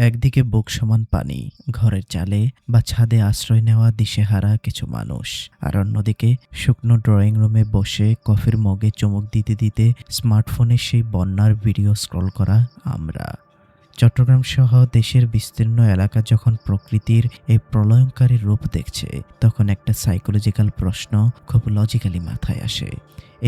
একদিকে বুক সমান পানি, ঘরের চালে বা ছাদে আশ্রয় নেওয়া দিশেহারা কিছু মানুষ, আর অন্যদিকে শুকনো ড্রয়িং রুমে বসে কফির মগে চুমুক দিতে দিতে স্মার্টফোনে সেই বন্যার ভিডিও স্ক্রল করা আমরা। চট্টগ্রাম সহ দেশের বিস্তীর্ণ এলাকা যখন প্রকৃতির এই প্রলয়ঙ্কারী রূপ দেখছে, তখন একটা সাইকোলজিক্যাল প্রশ্ন খুব লজিক্যালি মাথায় আসে।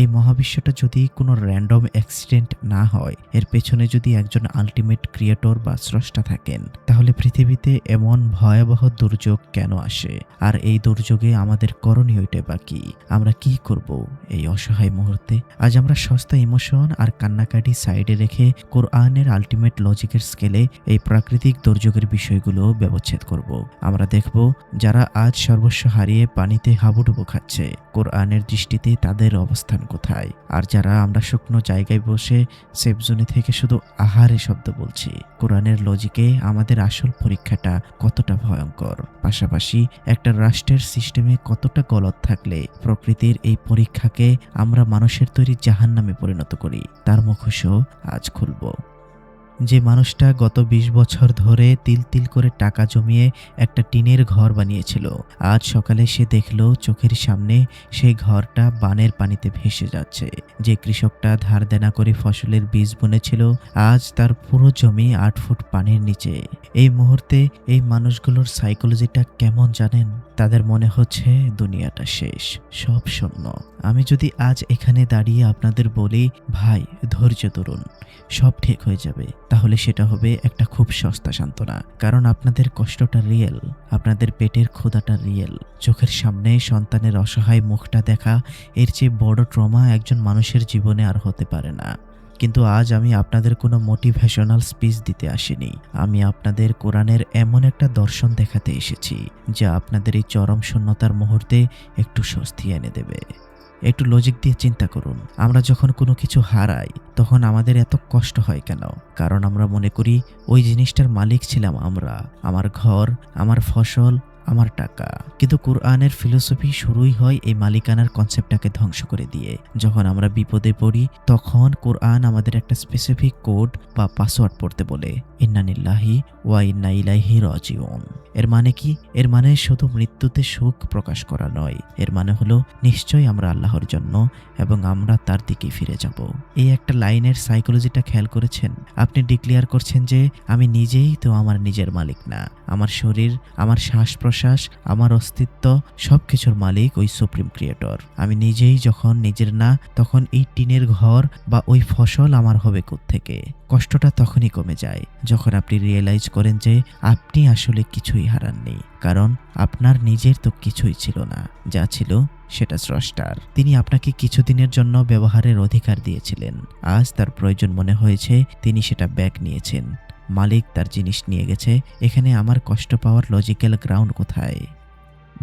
এই মহাবিশ্বটা যদি কোনো র্যান্ডম অ্যাক্সিডেন্ট না হয়, এর পেছনে যদি একজন আলটিমেট ক্রিয়েটর বা স্রষ্টা থাকেন, তাহলে পৃথিবীতে এমন ভয়াবহ দুর্যোগ কেন আসে? আর এই দুর্যোগে আমাদের করণীয়টাই বা কি? আমরা কি করব এই অসহায় মুহূর্তে? আজ আমরা সস্তা ইমোশন আর কান্নাকাটি সাইডে রেখে কোরআনের আলটিমেট লজিকের স্কেলে এই প্রাকৃতিক দুর্যোগের বিষয়গুলো ব্যবচ্ছেদ করব। আমরা দেখব যারা আজ সর্বস্ব হারিয়ে পানিতে হাবুডুবু খাচ্ছে, কোরআনের দৃষ্টিতে তাদের অবস্থান কোথায়? আর যারা আমরা শুকনো জায়গায় বসে সেফ জোনে থেকে শুধু আহারে শব্দ বলছি, কোরআনের লজিকে আমাদের আসল পরীক্ষাটা কতটা ভয়ঙ্কর? পাশাপাশি একটা রাষ্ট্রের সিস্টেমে কতটা গলদ থাকলে প্রকৃতির এই পরীক্ষাকে আমরা মানুষের তৈরি জাহান্নামে পরিণত করি, তার মুখোশও আজ খুলব। যে মানুষটা গত ২০ বছর ধরে তিল তিল করে টাকা জমিয়ে একটা টিনের ঘর বানিয়েছিল, আজ সকালে সে দেখল চোখের সামনে সেই ঘরটা বানের পানিতে ভেসে যাচ্ছে। যে কৃষকটা ধার দেনা করে ফসলের বীজ বুনেছিল, আজ তার পুরো জমি ৮ ফুট পানির নিচে। এই মুহূর্তে এই মানুষগুলোর সাইকোলজিটা কেমন জানেন? তাদের মনে হচ্ছে দুনিয়াটা শেষ, সব শূন্য। আমি যদি আজ এখানে দাঁড়িয়ে আপনাদের বলি, ভাই ধৈর্য ধরুন, সব ঠিক হয়ে যাবে, তাহলে সেটা হবে একটা খুব সস্তা সান্ত্বনা। কারণ আপনাদের কষ্টটা রিয়েল, আপনাদের পেটের ক্ষুধাটা রিয়েল। চোখের সামনে সন্তানের অসহায় মুখটা দেখা, এর চেয়ে বড় ট্রমা একজন মানুষের জীবনে আর হতে পারে না। কিন্তু আজ আমি আপনাদের কোনো মোটিভেশনাল স্পিচ দিতে আসিনি। আমি আপনাদের কোরআনের এমন একটা দর্শন দেখাতে এসেছি যা আপনাদের এই চরম শূন্যতার মুহূর্তে একটু স্বস্তি এনে দেবে। একটু লজিক দিয়ে চিন্তা করুন, আমরা যখন কোনো কিছু হারাই তখন আমাদের এত কষ্ট হয় কেন? কারণ আমরা মনে করি ওই জিনিসটার মালিক ছিলাম আমরা, আমার ঘর, আমার ফসল, আমার টাকা। কিন্তু কোরআনের ফিলোসফি শুরুই হয় এই মালিকানার কনসেপ্টটাকে ধ্বংস করে দিয়ে। যখন আমরা বিপদে পড়ি, তখন কোরআন আমাদের একটা স্পেসিফিক কোড বা পাসওয়ার্ড পড়তে বলে, ইন্না লিল্লাহি ওয়া ইন্না ইলাইহি রাজিউন। এর মানে কি? এর মানে শুধু মৃত্যুতে সুখ প্রকাশ করা নয়, এর মানে হলো নিশ্চয়ই আমরা আল্লাহর জন্য এবং আমরা তার দিকে ফিরে যাব। এই একটা লাইনের সাইকোলজিটা খেয়াল করেছেন? আপনি ডিক্লেয়ার করছেন যে আমি নিজেই তো আমার নিজের মালিক না, আমার শরীর, আমার শ্বাস প্রশ্বাস, আমার অস্তিত্ব, সবকিছুর মালিক ওই সুপ্রিম ক্রিয়েটর। আমি নিজেই যখন নিজের না, তখন এই টিনের ঘর বা ওই ফসল আমার হবে কোত্থেকে? কষ্টটা তখনই কমে যায় যখন আপনি রিয়েলাইজ করেন যে আপনি আসলে কিছুই হারাননি, কারণ আপনার নিজের তো কিছুই ছিল না, যা ছিল সেটা স্রষ্টার। তিনি আপনাকে কিছুদিনের জন্য ব্যবহারের অধিকার দিয়েছিলেন, আজ তার প্রয়োজন মনে হয়েছে, তিনি সেটা ব্যাক নিয়েছেন। মালিক তার জিনিস নিয়ে গেছে। এখানে আমার কষ্ট পাওয়ার লজিক্যাল গ্রাউন্ড কোথায়?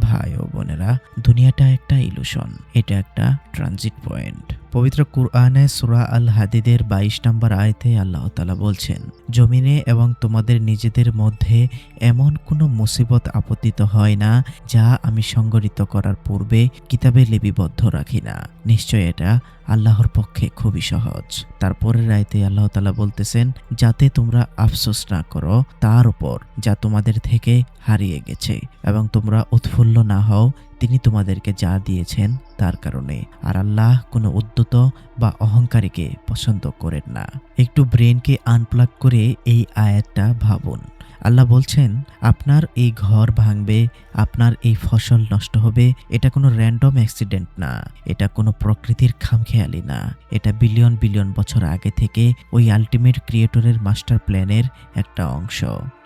ভাই ও বোনেরা, দুনিয়াটা একটা ইলুশন, এটা একটা ট্রানজিট পয়েন্ট। পবিত্র কুরআনে সূরা আল হাদিদের ২২ নম্বর আয়াতে আল্লাহ তাআলা বলছেন, জমিনে এবং তোমাদের নিজেদের মধ্যে এমন কোনো মুসিবত আপতিত হয় না যা আমি সংগঠিত করার পূর্বে কিতাবে লিপিবদ্ধ রাখি না। নিশ্চয় এটা আল্লাহর পক্ষে খুবই সহজ। তারপরের আয়াতে আল্লাহ তাআলা বলতেছেন, যাতে তোমরা আফসোস না করো তার উপর যা তোমাদের থেকে হারিয়ে গেছে, এবং তোমরা উৎফুল্ল না হও তিনি তোমাদেরকে যা দিয়েছেন তার কারণে। আর আল্লাহ কোনো উদ্যত বা অহংকারীকে পছন্দ করেন না। একটু ব্রেনকে আনপ্লাগ করে এই আয়াতটা ভাবুন। আল্লাহ বলছেন, আপনার এই ঘর ভাঙবে, আপনার এই ফসল নষ্ট হবে, এটা কোনো র্যান্ডম অ্যাক্সিডেন্ট না, এটা কোনো প্রকৃতির খামখেয়ালি না, এটা বিলিয়ন বিলিয়ন বছর আগে থেকে ওই আলটিমেট ক্রিয়েটরের মাস্টার প্ল্যানের একটা অংশ।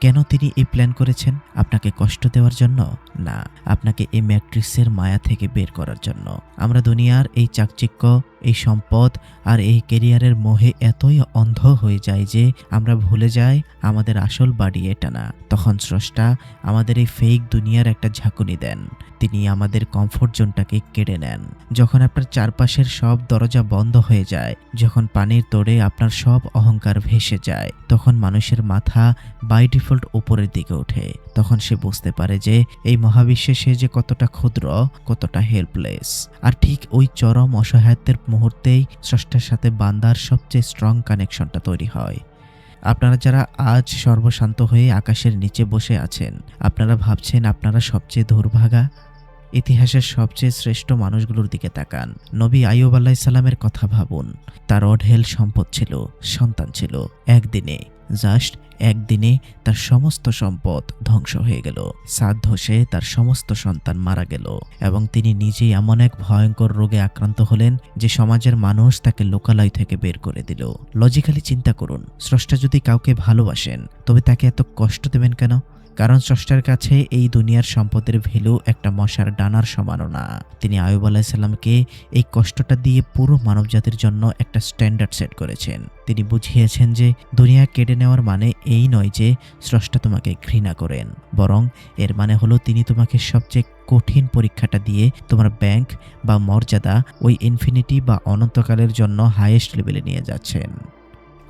কেন তিনি এই প্ল্যান করেছেন? আপনাকে কষ্ট দেওয়ার জন্য না, আপনাকে এই ম্যাট্রিক্সের মায়া থেকে বের করার জন্য। আমরা দুনিয়ার এই চাকচিক্য, এই সম্পদ আর এই ক্যারিয়ারের মোহে এতই অন্ধ হয়ে যায় যে আমরা ভুলে যাই আমাদের আসল বাড়ি এটা না। তখন স্রষ্টা আমাদের এই ফেক দুনিয়ার একটা ঝাঁকুনি দেন, তিনি আমাদের কমফোর্ট জোনটাকে কেড়ে নেন। যখন আপনার চারপাশের সব দরজা বন্ধ হয়ে যায়, যখন পানির তোড়ে আপনার সব অহংকার ভেসে যায়, তখন মানুষের মাথা বাই ডিফল্ট উপরের দিকে ওঠে। তখন সে বুঝতে পারে যে এই মহাবিশ্বে সে যে কতটা ক্ষুদ্র, কতটা হেল্পলেস। আর ঠিক ওই চরম অসহায়ত্বের মুহূর্তেই স্রষ্টার সাথে বান্দার সবচেয়ে স্ট্রং কানেকশনটা তৈরি হয়। আপনারা যারা আজ সর্বশান্ত হয়ে আকাশের নিচে বসে আছেন, আপনারা ভাবছেন আপনারা সবচেয়ে দুর্ভাগা? ইতিহাসের সবচেয়ে শ্রেষ্ঠ মানুষগুলোর দিকে তাকান। নবী আইয়ুব আলাইহিস সালামের কথা ভাবুন। তার অঢেল সম্পদ ছিল, সন্তান ছিল। একদিনে তার সমস্ত সম্পদ ধ্বংস হয়ে গেল। ছাদ ধসে তার সমস্ত সন্তান মারা গেল এবং তিনি নিজেই এমন এক ভয়ঙ্কর রোগে আক্রান্ত হলেন যে সমাজের মানুষ তাকে লোকালয় থেকে বের করে দিল। লজিক্যালি চিন্তা করুন, স্রষ্টা যদি কাউকে ভালোবাসেন তবে তাকে এত কষ্ট দেবেন কেন? কারণ স্রষ্টার কাছে এই দুনিয়ার সম্পদের ভ্যালু একটা মশার ডানার সমানও না। তিনি আইয়ুব আলাইহিস সালামকে এই কষ্টটা দিয়ে পুরো মানবজাতির জন্য একটা স্ট্যান্ডার্ড সেট করেছেন। তিনি বুঝিয়েছেন যে দুনিয়া কেড়ে নেওয়ার মানে এই নয় যে স্রষ্টা তোমাকে ঘৃণা করেন, বরং এর মানে হলো তিনি তোমাকে সবচেয়ে কঠিন পরীক্ষাটা দিয়ে তোমার ব্যাংক বা মর্যাদা ওই ইনফিনিটি বা অনন্তকালের জন্য হাইয়েস্ট লেভেলে নিয়ে যাচ্ছেন।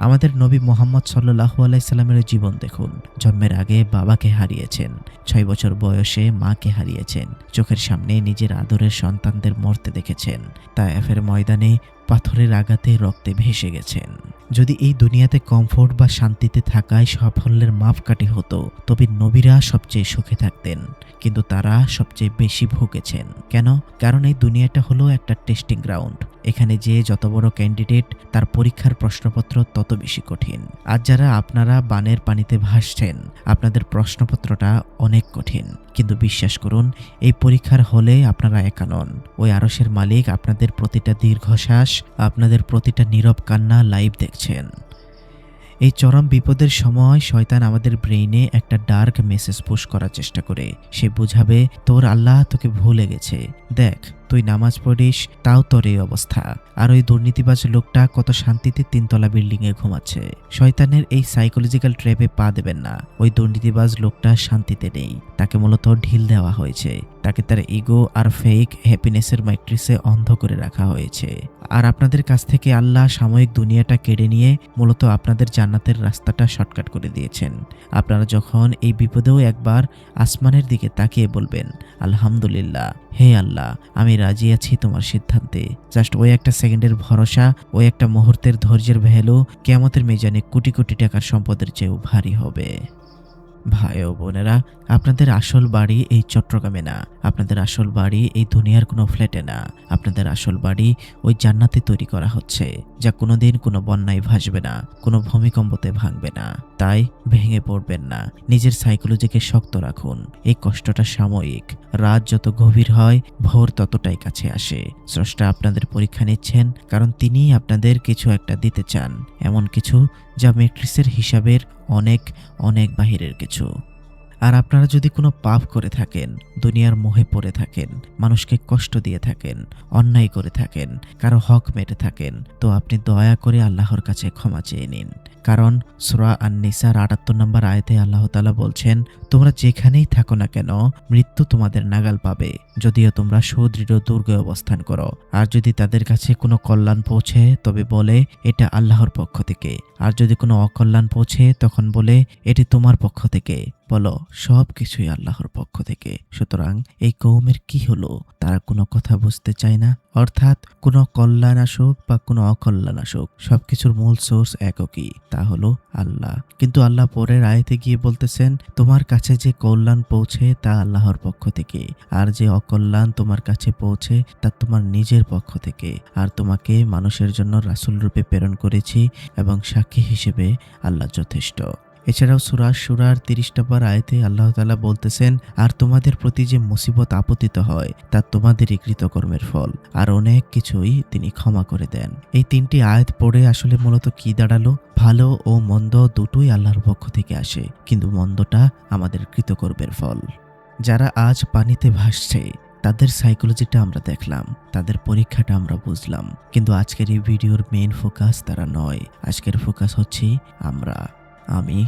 আমাদের নবী মুহাম্মদ সাল্লাল্লাহু আলাইহি সাল্লামের জীবন দেখুন। জন্মের আগে বাবাকে হারিয়েছেন, 6 বছর বয়সে মাকে হারিয়েছেন, চোখের সামনে নিজের আদরের সন্তানদের মরতে দেখেছেন, তায়েফের ময়দানে পাথরের আঘাতে রক্তে ভেসে গেছেন। যদি এই দুনিয়াতে কমফোর্ট বা শান্তিতে থাকায় সাফল্যের মাপকাঠি হতো তবে নবীরা সবচেয়ে সুখে থাকতেন, কিন্তু তারা সবচেয়ে বেশি ভুগেছেন। কেন? কারণ এই দুনিয়াটা হলো একটা টেস্টিং গ্রাউন্ড। এখানে যে যত বড় ক্যান্ডিডেট তার পরীক্ষার প্রশ্নপত্র তত বেশি কঠিন। আর যারা আপনারা বানের পানিতে ভাসছেন, আপনাদের প্রশ্নপত্রটা অনেক কঠিন, কিন্তু বিশ্বাস করুন এই পরীক্ষার হলে আপনারা একা নন। ওই আরশের মালিক আপনাদের প্রতিটা দীর্ঘশ্বাস, আপনাদের প্রতিটা নীরব কান্না লাইভ দেখছেন। এই চরম বিপদের সময় শয়তান আমাদের ব্রেইনে একটা ডার্ক মেসেজ পুশ করার চেষ্টা করে। সে বুঝাবে তোর আল্লাহ তোকে ভুলে গেছে, দেখ তুই নামাজ পড়িস তাও তোর এই অবস্থা। আর ওই দুর্নীতিবাজ লোকটা কত শান্তিতে 3তলা বিল্ডিংয়ে ঘুমাচ্ছে। শয়তানের এই সাইকোলজিক্যাল ট্র্যাপে পা দেবেন না। ওই দুর্নীতিবাজ লোকটা শান্তিতে নেই, তাকে মূলত ঢিল দেওয়া হয়েছে। তাকে তার ইগো আর ফেক হ্যাপিনেসের ম্যাট্রিক্সে অন্ধ করে রাখা হয়েছে। আর আপনাদের কাছ থেকে আল্লাহ সাময়িক দুনিয়াটা কেড়ে নিয়ে মূলত আপনাদের জান্নাতের রাস্তাটা শর্টকাট করে দিয়েছেন। আপনারা যখন এই বিপদেও একবার আসমানের দিকে তাকিয়ে বলবেন আলহামদুলিল্লাহ, হে আল্লাহ আমি রাজি আছি তোমার সিদ্ধান্তে, জাস্ট ওই একটা সেকেন্ডের ভরসা, ওই একটা মুহূর্তের ধৈর্যের ভ্যালু কিয়ামতের মিজানে কোটি কোটি টাকার সম্পদের চেয়েও ভারী হবে। ভাই ও বোনেরা, আপনাদের আসল বাড়ি এই চট্টগ্রামে না, আপনাদের আসল বাড়ি এই দুনিয়ার কোনো ফ্ল্যাটে না, আপনাদের আসল বাড়ি ওই জান্নাতে তৈরি করা হচ্ছে, যা কোনোদিন কোনো বন্যায় ভাসবে না, কোনো ভূমিকম্পতে ভাঙবে না। তাই ভেঙে পড়বেন না, নিজের সাইকোলজিকে শক্ত রাখুন। এই কষ্টটা সাময়িক, রাত যত গভীর হয় ভোর ততটাই কাছে আসে। স্রষ্টা আপনাদের পরীক্ষা নিচ্ছেন কারণ তিনিই আপনাদের কিছু একটা দিতে চান, এমন কিছু যা ম্যাট্রিক্সের হিসাবের অনেক অনেক বাহিরের কিছু। আর আপনারা যদি কোনো পাপ করে থাকেন, দুনিয়ার মোহে পড়ে থাকেন, মানুষকে কষ্ট দিয়ে থাকেন, অন্যায় করে থাকেন, কারো হক মেরে থাকেন, তো আপনি দয়া করে আল্লাহর কাছে ক্ষমা চেয়ে নিন। কারণ সূরা আন-নিসার ৭৮ নম্বর আয়াতে আল্লাহ তাআলা বলছেন, তোমরা যেখানেই থাকো না কেন মৃত্যু তোমাদের নাগাল পাবে, যদিও তোমরা সুদৃঢ় দুর্গে অবস্থান করো। আর যদি তাদের কাছে কোনো কল্যাণ পৌঁছে তবে বলে এটা আল্লাহর পক্ষ থেকে, আর যদি কোনো অকল্যাণ পৌঁছে তখন বলে এটি তোমার পক্ষ থেকে। বলো সব কিছুই আল্লাহর পক্ষ থেকে। সুতরাং এই কওমের কি হলো? তারা কোনো কথা বুঝতে চায় না, অর্থাৎ কোনো কল্যাণ আসুক বা কোনো অকল্যাণ আসুক সবকিছুর মূল সোর্স একই, তা হলো আল্লাহ। কিন্তু আল্লাহ পরের আয়াতে গিয়ে বলতেছেন, তোমার কাছে যে কল্যাণ পৌঁছে তা আল্লাহর পক্ষ থেকে, আর যে অকল্যাণ তোমার কাছে পৌঁছে তা তোমার নিজের পক্ষ থেকে। আর তোমাকে মানুষের জন্য রাসূল রূপে প্রেরণ করেছি এবং সাক্ষী হিসেবে আল্লাহ যথেষ্ট। এছাড়াও সূরা শুরার ৩০ নম্বর আয়াতে আল্লাহ তাআলা বলতেছেন, আর তোমাদের প্রতি যে মুসিবত আপতিত হয় তা তোমাদেরই কৃতকর্মের ফল, আর অনেক কিছুই তিনি ক্ষমা করে দেন। এই ৩টি আয়াত পড়ে আসলে মূলত কি দাঁড়ালো? ভালো ও মন্দ দুটোই আল্লাহর পক্ষ থেকে আসে, কিন্তু মন্দটা আমাদের কৃতকর্মের ফল। যারা আজ পানিতে ভাসছে তাদের সাইকোলজিটা আমরা দেখলাম, তাদের পরীক্ষাটা আমরা বুঝলাম, কিন্তু আজকের এই ভিডিওর মেইন ফোকাস তারা নয়। আজকের ফোকাস হচ্ছে আমরা, আমি,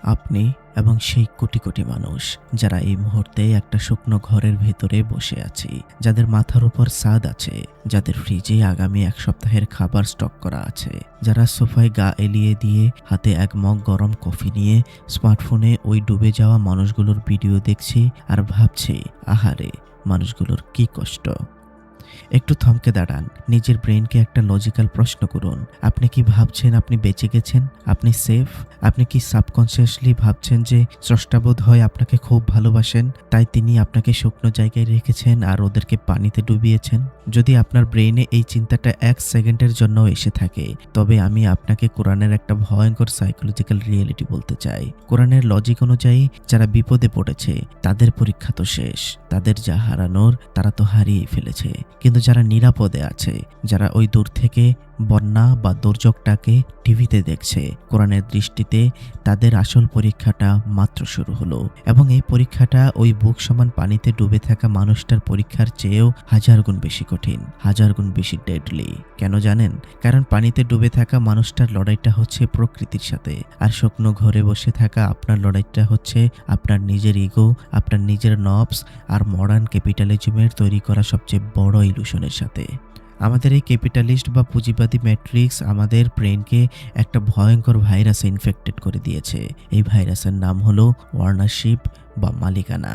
আপনি এবং সেই কোটি কোটি মানুষ যারা এই মুহূর্তে একটা শুকনো ঘরের ভেতরে বসে আছি, যাদের মাথার উপর ছাদ আছে, যাদের ফ্রিজে আগামী 1 সপ্তাহের খাবার স্টক করা আছে, যারা সোফায় গা এলিয়ে দিয়ে হাতে 1 মগ গরম কফি নিয়ে স্মার্টফোনে ওই ডুবে যাওয়া মানুষগুলোর ভিডিও দেখছি আর ভাবছি, আহারে মানুষগুলোর কি কষ্ট। একটু থমকে দাঁড়ান, নিজের ব্রেনকে একটা লজিক্যাল প্রশ্ন করুন। আপনি কি ভাবছেন আপনি বেঁচে গেছেন? আপনি সেফ? আপনি কি সাবকনসিয়াসলি ভাবছেন যে স্রষ্টাবোধ হয় আপনাকে খুব ভালোবাসেন, তাই তিনি আপনাকে শুকনো জায়গায় রেখেছেন আর ওদেরকে পানিতে ডুবিয়েছেন? যদি আপনার ব্রেইনে এই চিন্তাটা 1 সেকেন্ডের জন্য এসে থাকে, তবে আমি আপনাকে কোরআনের একটা ভয়ঙ্কর সাইকোলজিক্যাল রিয়েলিটি বলতে চাই। কোরআনের লজিক অনুযায়ী যারা বিপদে পড়েছে তাদের পরীক্ষা তো শেষ, তাদের যা হারানোর তারা তো হারিয়ে ফেলেছে। কিন্তু যারা নিরাপদে আছে, যারা ওই দূর থেকে বন্যা বা দুর্যোগটাকে টিভিতে দেখছে, কোরআনের দৃষ্টিতে তাদের আসল পরীক্ষাটা মাত্র শুরু হলো। এবং এই পরীক্ষাটা ওই বুক সমান পানিতে ডুবে থাকা মানুষটার পরীক্ষার চেয়েও 1000 গুণ বেশি কঠিন, 1000 গুণ বেশি ডেডলি। কেন জানেন? কারণ পানিতে ডুবে থাকা মানুষটার লড়াইটা হচ্ছে প্রকৃতির সাথে, আর শুকনো ঘরে বসে থাকা আপনার লড়াইটা হচ্ছে আপনার নিজের ইগো, আপনার নিজের নবস আর মডার্ন ক্যাপিটালিজমের তৈরি করা সবচেয়ে বড় ইলুশনের সাথে। আমাদের এই ক্যাপিটালিস্ট বা পুঁজিবাদী ম্যাট্রিক্স আমাদের ব্রেনকে একটা ভয়ঙ্কর ভাইরাসে ইনফেক্টেড করে দিয়েছে। এই ভাইরাসের নাম হলো ওয়ার্নারশিপ বা মালিকানা।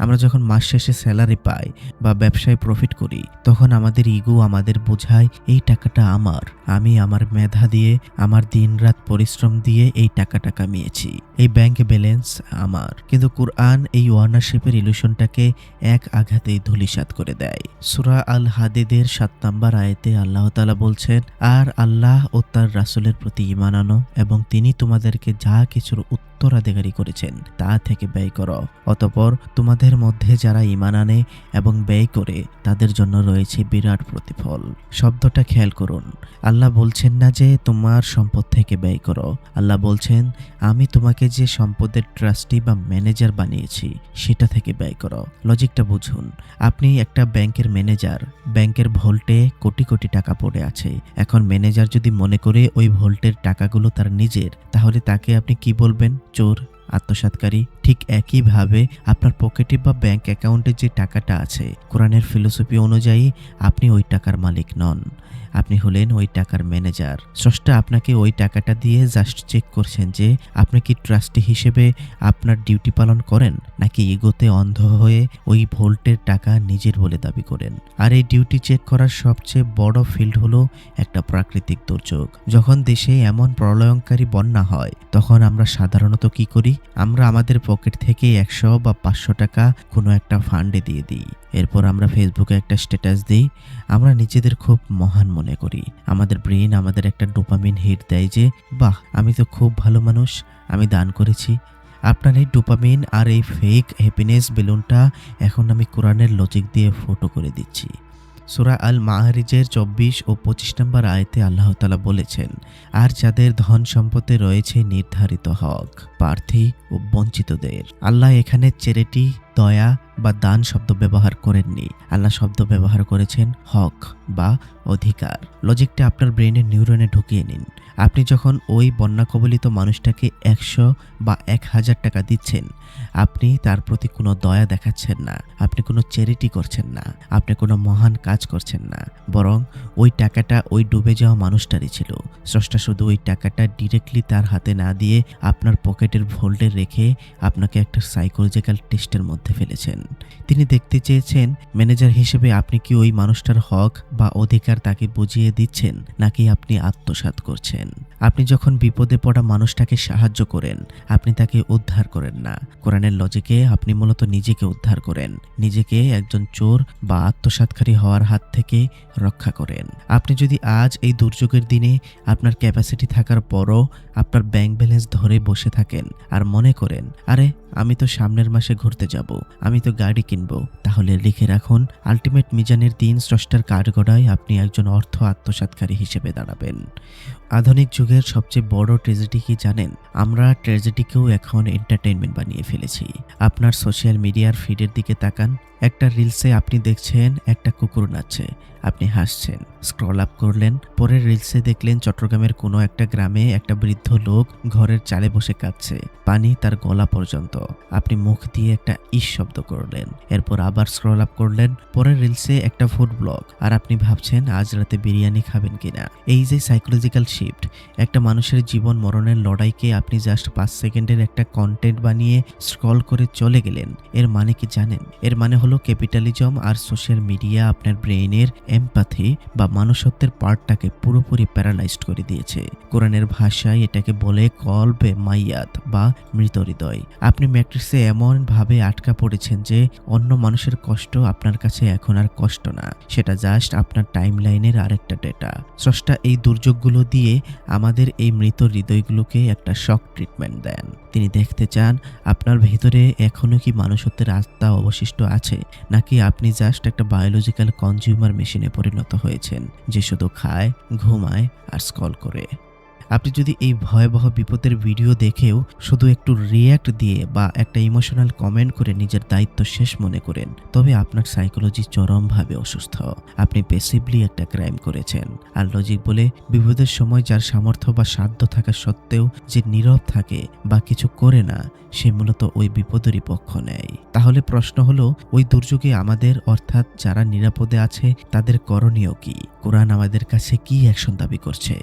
আমরা যখন মাস শেষে স্যালারি পাই বা ব্যবসায় প্রফিট করি, তখন আমাদের ইগো আমাদের বোঝায় এই টাকাটা আমার, আমি আমার মেধা দিয়ে, আমার দিনরাত পরিশ্রম দিয়ে এই টাকাটা কামিয়েছি, এই ব্যাংক ব্যালেন্স আমার। কিন্তু কুরআন এই ওয়ার্নারশিপের ইলুশনটাকে এক আঘাতেই ধূলিসাৎ করে দেয়। সূরা আল হাদিদের 7 নম্বর আয়াতে আল্লাহ তাআলা বলছেন, আর আল্লাহ ও তার রাসূলের প্রতি ঈমান আনো এবং তিনি তোমাদেরকে যা কিছুর উত্তরাধিকারী করেছেন তা থেকে ব্যয় করো। অতঃপর তোমাদের মধ্যে যারা ঈমান আনে এবং ব্যয় করে তাদের জন্য রয়েছে বিরাট প্রতিফল। শব্দটা খেয়াল করুন। আল্লাহ বলছেন না যে তোমার সম্পদ থেকে ব্যয় করো, আল্লাহ বলছেন আমি তোমাকে যে সম্পদের ট্রাস্টি বা ম্যানেজার বানিয়েছি সেটা থেকে ব্যয় করো। লজিকটা বুঝুন। আপনি একটা ব্যাংকের ম্যানেজার, ব্যাংকের ভল্টে কোটি কোটি টাকা পড়ে আছে। এখন ম্যানেজার যদি মনে করে ওই ভল্টের টাকাগুলো তার নিজের, তাহলে তাকে আপনি কি বলবেন? চোর, আত্মসাৎকারী। ঠিক একইভাবে আপনার পকেটে বা ব্যাংক অ্যাকাউন্টে যে টাকাটা আছে, কোরআনের ফিলোসফি অনুযায়ী আপনি ওই টাকার মালিক নন, আপনি হলেন ওই টাকার ম্যানেজার। স্রষ্টা আপনাকে ওই টাকাটা দিয়ে জাস্ট চেক করছেন যে আপনি কি ট্রাস্টি হিসেবে আপনার ডিউটি পালন করেন, নাকি ইগোতে অন্ধ হয়ে ওই ভোল্টের টাকা নিজের বলে দাবি করেন। আর এই ডিউটি চেক করার সবচেয়ে বড় ফিল্ড হলো একটা প্রাকৃতিক দুর্যোগ। যখন দেশে এমন প্রলয়ঙ্কারী বন্যা হয়, তখন আমরা সাধারণত কি করি? আমরা আমাদের পকেট থেকে 100 বা 500 টাকা কোনো একটা ফান্ডে দিয়ে দিই। এরপর আমরা ফেসবুকে একটা স্ট্যাটাস দিই, আমরা নিজেদের খুব মহান মনে করি। আমাদের ব্রেন আমাদের একটা ডোপামিন হিট দেয় যে বাহ, আমি তো খুব ভালো মানুষ, আমি দান করেছি। আপনার এই ডোপামিন আর এই ফেক হ্যাপিনেস বেলুনটা এখন আমি কোরআনের লজিক দিয়ে ফটো করে দিচ্ছি। সূরা আল মাআরিজের 24 ও 25 নম্বর আয়াতে আল্লাহ তাআলা বলেছেন, আর যাদের ধন সম্পদে রয়েছে নির্ধারিত হক, প্রার্থী ও বঞ্চিতদের। আল্লাহ এখানে চ্যারিটি, দয়া বা দান শব্দ ব্যবহার করেননি, আল্লাহ শব্দ ব্যবহার করেছেন হক বা অধিকার। লজিকটা আপনার ব্রেনের নিউরনে ঢুকিয়ে নিন। আপনি যখন ওই বন্যা কবলিত মানুষটাকে 100 বা 1000 টাকা দিচ্ছেন, আপনি তার প্রতি কোনো দয়া দেখাচ্ছেন না, আপনি কোনো চ্যারিটি করছেন না, আপনি কোনো মহান কাজ করছেন না, বরং ওই টাকাটা ওই ডুবে যাওয়া মানুষটারই ছিল। স্রষ্টা শুধু ওই টাকাটা ডিরেক্টলি তার হাতে না দিয়ে আপনার পকেটের ভোল্টে রেখে আপনাকে একটা সাইকোলজিক্যাল টেস্টের মধ্যে ফেলেছেন। তিনি দেখতে চেয়েছেন ম্যানেজার হিসেবে আপনি কি ওই মানুষটার হক বা অধিকার তাকে বুঝিয়ে দিচ্ছেন, নাকি আপনি আত্মসাৎ করছেন। আপনি যখন বিপদে পড়া মানুষটাকে সাহায্য করেন, আপনি তাকে উদ্ধার করেন না। কোরআনের লজিকে আপনি মূলত নিজেকে উদ্ধার করেন, নিজেকে একজন চোর বা আত্মসাৎকারী হওয়ার হাত থেকে রক্ষা করেন। আপনি যদি আজ এই দুর্যোগের দিনে আপনার ক্যাপাসিটি থাকার পরও আপনার ব্যাংক ব্যালেন্স ধরে বসে থাকেন আর মনে করেন আরে আমি তো সামনের মাসে ঘুরতে যাব, আমি তো গাড়ি কিনবো, তাহলে লিখে রাখুন আলটিমেট মিজানের দিন স্রষ্টার কাঠগড়ায় আপনি একজন অর্থ আত্মসাৎকারী হিসেবে দাঁড়াবেন। আধুনিক যুগের সবচেয়ে বড় ট্র্যাজেডি কি জানেন? আমরা ট্র্যাজেডিকেও এখন এন্টারটেইনমেন্ট বানিয়ে ফেলেছি। আপনার সোশ্যাল মিডিয়ার ফিডের দিকে তাকান, একটা রিলসে আপনি দেখছেন একটা কুকুর নাচছে, আপনি হাসছেন, স্ক্রল আপ করলেন, পরের রিলসে দেখলেন চট্টগ্রামের কোনো একটা গ্রামে একটা বৃদ্ধ লোক ঘরের চালে বসে কাঁদছে, পানি তার গলা পর্যন্ত। আপনি মুখ দিয়ে একটা ইস শব্দ করলেন, এরপর আবার স্ক্রল আপ করলেন, পরের রিলসে একটা ফুড ব্লগ, আর আপনি ভাবছেন আজ রাতে বিরিয়ানি খাবেন কিনা। এই যে সাইকোলজিক্যাল শিফট, একটা মানুষের জীবন মরণের লড়াইকে আপনি জাস্ট 5 সেকেন্ডের একটা কন্টেন্ট বানিয়ে স্ক্রল করে চলে গেলেন, এর মানে কি জানেন? এর মানে হলো হলো ক্যাপিটালিজম আর সোশ্যাল মিডিয়া আপনার ব্রেইনের এমপ্যাথি বা মানুষত্বের পার্টটাকে পুরোপুরি প্যারালাইজড করে দিয়েছে। কোরআনের ভাষায় এটাকে বলে কলবে মাইয়াত বা মৃত হৃদয়। আপনি ম্যাট্রিক্সে এমনভাবে আটকা পড়েছেন যে অন্য মানুষের কষ্ট আপনার কাছে এখন আর কষ্ট না, সেটা জাস্ট আপনার টাইমলাইনের আরেকটা ডেটা। স্রষ্টা এই দুর্যোগগুলো দিয়ে আমাদের এই মৃত হৃদয়গুলোকে একটা শক ট্রিটমেন্ট দেন। তিনি দেখতে চান আপনার ভেতরে এখনো কি মানুষত্বের আত্মা অবশিষ্ট আছে, নাকি আপনি জাস্ট একটা বায়োলজিক্যাল কনজিউমার মেশিনে পরিণত হয়েছেন যে শুধু খায়, ঘুমায় আর স্ক্রল করে। আপনি যদি এই ভয়াবহ বিপদের ভিডিও দেখেও শুধু একটু রিয়্যাক্ট দিয়ে বা একটা ইমোশনাল কমেন্ট করে নিজের দায়িত্ব শেষ মনে করেন, তবে আপনার সাইকোলজি চরমভাবে অসুস্থ। আপনি পেসিভলি একটা ক্রাইম করেছেন। আর লজিক বলে বিপদের সময় যার সামর্থ্য বা সাধ্য থাকা সত্ত্বেও যে নীরব থাকে বা কিছু করে না, সে মূলত ওই বিপদেরই পক্ষ নেয়। তাহলে প্রশ্ন হলো, ওই দুর্যোগে আমাদের অর্থাৎ যারা নিরাপদে আছে তাদের করণীয় কি? কোরআন আমাদের কাছে কি অ্যাকশন দাবি করছে?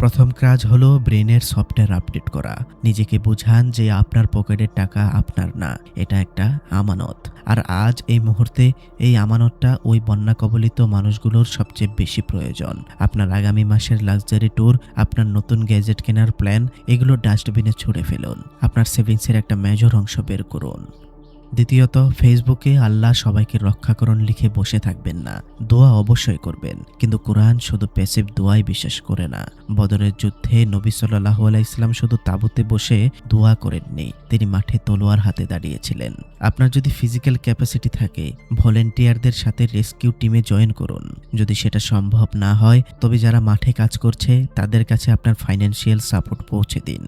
প্রথম কাজ হলো ব্রেনের সফটওয়্যার আপডেট করা। নিজেকে বোঝান যে আপনার পকেটের টাকা আপনার না, এটা একটা আমানত। আর আজ এই মুহূর্তে এই আমানতটা ওই বন্যা কবলিত মানুষগুলোর সবচেয়ে বেশি প্রয়োজন। আপনার আগামী মাসের লাক্সারি ট্যুর, আপনার নতুন গ্যাজেট কেনার প্ল্যান, এগুলো ডাস্টবিনে ছুঁড়ে ফেলুন। আপনার সেভিংসের একটা মেজর অংশ বের করুন। দ্বিতীয়ত, ফেসবুকে আল্লাহ সবাইকে রক্ষা করুন লিখে বসে থাকবেন না। দোয়া অবশ্যই করবেন, কিন্তু কোরআন শুধু প্যাসিভ দোয়াই বিশ্বাস করে না। বদরের যুদ্ধে নবী সাল্লাল্লাহু আলাইহি সাল্লাম শুধু তাঁবুতে বসে দোয়া করেননি, তিনি মাঠে তলোয়ার হাতে দাঁড়িয়েছিলেন। আপনার যদি ফিজিক্যাল ক্যাপাসিটি থাকে, ভলেন্টিয়ারদের সাথে রেস্কিউ টিমে জয়েন করুন। যদি সেটা সম্ভব না হয়, তবে যারা মাঠে কাজ করছে তাদের কাছে আপনার ফাইন্যান্সিয়াল সাপোর্ট পৌঁছে দিন।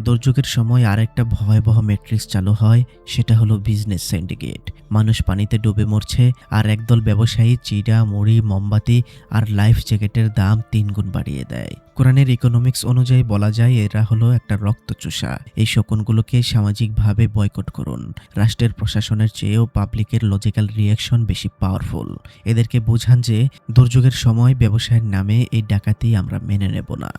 দুর্যোগের সময় আরেকটা ভয়াবহ ম্যাট্রিক্স চালু হয়, সেটা হলো বিজনেস সিন্ডিকেট। মানুষ পানিতে ডুবে মরছে, আর একদল ব্যবসায়ী চিড়া, মুড়ি, মোমবাতি আর লাইফ জ্যাকেটের দাম 3 গুণ বাড়িয়ে দেয়। কোরআনের ইকোনমিক্স অনুযায়ী বলা যায় এরা হলো একটা রক্তচোষা। এই শকুনগুলোকে সামাজিকভাবে বয়কট করুন। রাষ্ট্রের প্রশাসনের চেয়েও পাবলিকের লজিক্যাল রিয়াকশন বেশি পাওয়ারফুল। এদেরকে বোঝান যে দুর্যোগের সময় ব্যবসায়ের নামে এই ডাকাতি আমরা মেনে নেব না।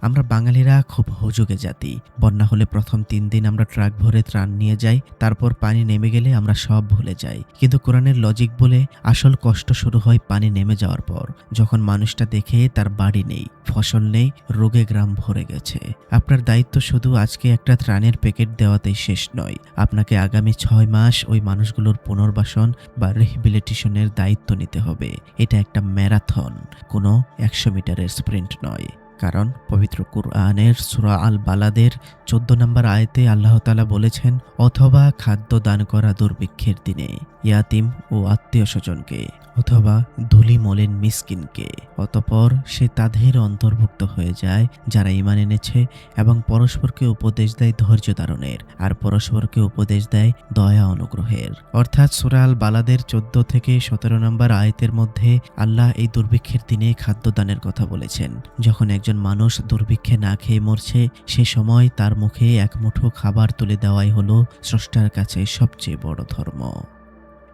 আমরা বাঙালিরা খুব হুজুগে জাতি। বন্যা হলে প্রথম 3 দিন আমরা ট্রাক ভরে ত্রাণ নিয়ে যাই, তারপর পানি নেমে গেলে আমরা সব ভুলে যাই। কিন্তু কোরআনের লজিক বলে আসল কষ্ট শুরু হয় পানি নেমে যাওয়ার পর, যখন মানুষটা দেখে তার বাড়ি নেই, ফসল নেই, রোগে গ্রাম ভরে গেছে। আপনার দায়িত্ব শুধু আজকে একটা ত্রাণের প্যাকেট দেওয়াতেই শেষ নয়। আপনাকে আগামী 6 মাস ওই মানুষগুলোর পুনর্বাসন বা রিহ্যাবিলিটেশনের দায়িত্ব নিতে হবে। এটা একটা ম্যারাথন, কোনো 100 মিটারের স্প্রিন্ট নয়। কারণ পবিত্র কুরআনের সূরা আল বালাদের 14 নম্বর আয়াতে আল্লাহ তাআলা বলেছেন, অথবা খাদ্য দান করা দুর্ভিক্ষের দিনে ইয়াতিম ও আত্মীয় স্বজনকে, অথবা ধুলি মলিন মিসকিনকে। অতঃপর সে তাদের অন্তর্ভুক্ত হয়ে যায় যারা ঈমান এনেছে এবং পরস্পরকে উপদেশ দেয় ধৈর্য ধারণের, আর পরস্পরকে উপদেশ দেয় দয়া অনুগ্রহের। অর্থাৎ সূরা আল বালাদের 14 থেকে 17 নম্বর আয়াতের মধ্যে আল্লাহ এই দুর্ভিক্ষের দিনে খাদ্য দানের কথা বলেছেন। যখন একজন মানুষ দুর্ভিক্ষে না খেয়ে মরছে, সে সময় তার মুখে এক মুঠো খাবার তুলে দেওয়াই হলো স্রষ্টার কাছে সবচেয়ে বড় ধর্ম।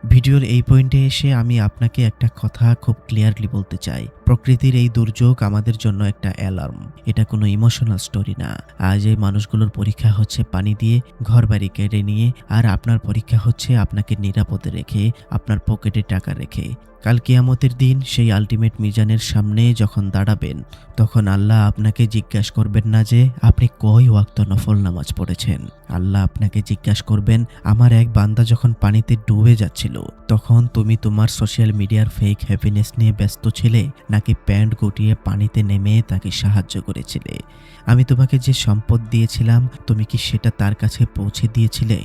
ভিডিওর এই পয়েন্টে এসে আমি আপনাকে একটা কথা খুব ক্লিয়ারলি বলতে চাই। প্রকৃতির এই দুর্যোগ আমাদের জন্য একটা অ্যালার্ম। এটা কোনো ইমোশনাল স্টোরি না। আজ এই মানুষগুলোর পরীক্ষা হচ্ছে পানি দিয়ে ঘরবাড়ি কেড়ে নিয়ে, আর আপনার পরীক্ষা হচ্ছে আপনাকে নিরাপদে রেখে, আপনার পকেটে টাকা রেখে। কাল কিয়ামতের দিন সেই আলটিমেট মিজানের সামনে যখন দাঁড়াবেন, তখন আল্লাহ আপনাকে জিজ্ঞাসা করবেন না যে আপনি কয় ওয়াক্ত নফল নামাজ পড়েছেন। আল্লাহ আপনাকে জিজ্ঞাসা করবেন, আমার এক বান্দা যখন পানিতে ডুবে যাচ্ছিল, তখন তুমি তোমার সোশ্যাল মিডিয়ার ফেক হ্যাপিনেস নিয়ে ব্যস্ত ছিলে, নাকি প্যান্ট গুটিয়ে পানিতে নেমে তাকে সাহায্য করেছিলে? আমি তোমাকে যে সম্পদ দিয়েছিলাম, তুমি কি সেটা তার কাছে পৌঁছে দিয়েছিলে?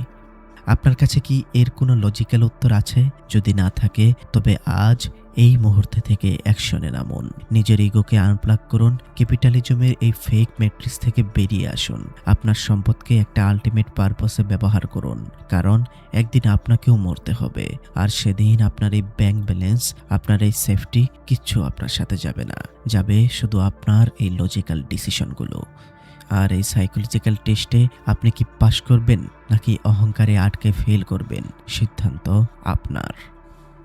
আপনার কাছে কি এর কোনো লজিক্যাল উত্তর আছে? যদি না থাকে, তবে আজ এই মুহূর্তে থেকে অ্যাকশনে নামুন। নিজের ইগোকে আনপ্লাগ করুন। ক্যাপিটালিজমের এই ফেক ম্যাট্রিক্স থেকে বেরিয়ে আসুন। আপনার সম্পদকে একটা আলটিমেট পারপাসে ব্যবহার করুন, কারণ একদিন আপনাকেও মরতে হবে। আর সেদিন আপনার এই ব্যাংক ব্যালেন্স, আপনার এই সেফটি, কিচ্ছু আপনার সাথে যাবে না। যাবে শুধু আপনার এই লজিক্যাল ডিসিশনগুলো। আর এই সাইকোলজিক্যাল টেস্টে আপনি কি পাশ করবেন নাকি অহংকারে আটকে ফেল করবেন, সিদ্ধান্ত আপনার।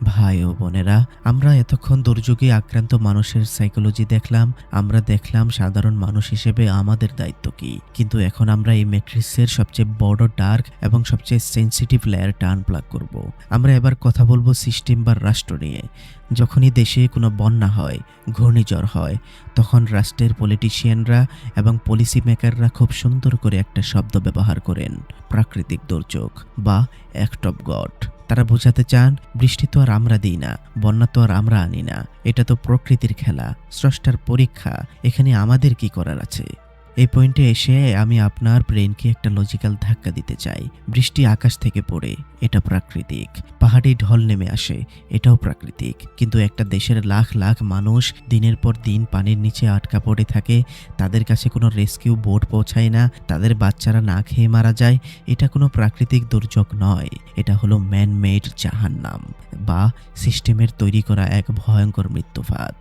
ভাই ও বোনেরা, আমরা এতক্ষণ দুর্যোগে আক্রান্ত মানুষের সাইকোলজি দেখলাম, আমরা দেখলাম সাধারণ মানুষ হিসেবে আমাদের দায়িত্ব কি। কিন্তু এখন আমরা এই ম্যাট্রিক্সের সবচেয়ে বড় ডার্ক এবং সবচেয়ে সেন্সিটিভ লেয়ারটা আনপ্লাগ করব। আমরা এবার কথা বলবো সিস্টেম বা রাষ্ট্র নিয়ে। যখনই দেশে কোনো বন্যা হয়, ঘূর্ণিঝড় হয়, তখন রাষ্ট্রের পলিটিশিয়ানরা এবং পলিসি মেকাররা খুব সুন্দর করে একটা শব্দ ব্যবহার করেন, প্রাকৃতিক দুর্যোগ বা অ্যাক্ট অফ গড। তারা বোঝাতে চান বৃষ্টি তো আর আমরা দিই না, বন্যা তো আর আমরা আনি না, এটা তো প্রকৃতির খেলা, স্রষ্টার পরীক্ষা, এখানে আমাদের কি করার আছে। এই পয়েন্টে এসে আমি আপনার ব্রেনকে একটা লজিক্যাল ধাক্কা দিতে চাই। বৃষ্টি আকাশ থেকে পড়ে, এটা প্রাকৃতিক। পাহাড়ি ঢল নেমে আসে, এটাও প্রাকৃতিক। কিন্তু একটা দেশের লাখ লাখ মানুষ দিনের পর দিন পানির নিচে আটকা পড়ে থাকে, তাদের কাছে কোনো রেস্কিউ বোট পৌঁছায় না, তাদের বাচ্চারা না খেয়ে মারা যায়, এটা কোনো প্রাকৃতিক দুর্যোগ নয়, এটা হলো ম্যান মেড জাহান্নাম বা সিস্টেমের তৈরি করা এক ভয়ঙ্কর মৃত্যুফাত।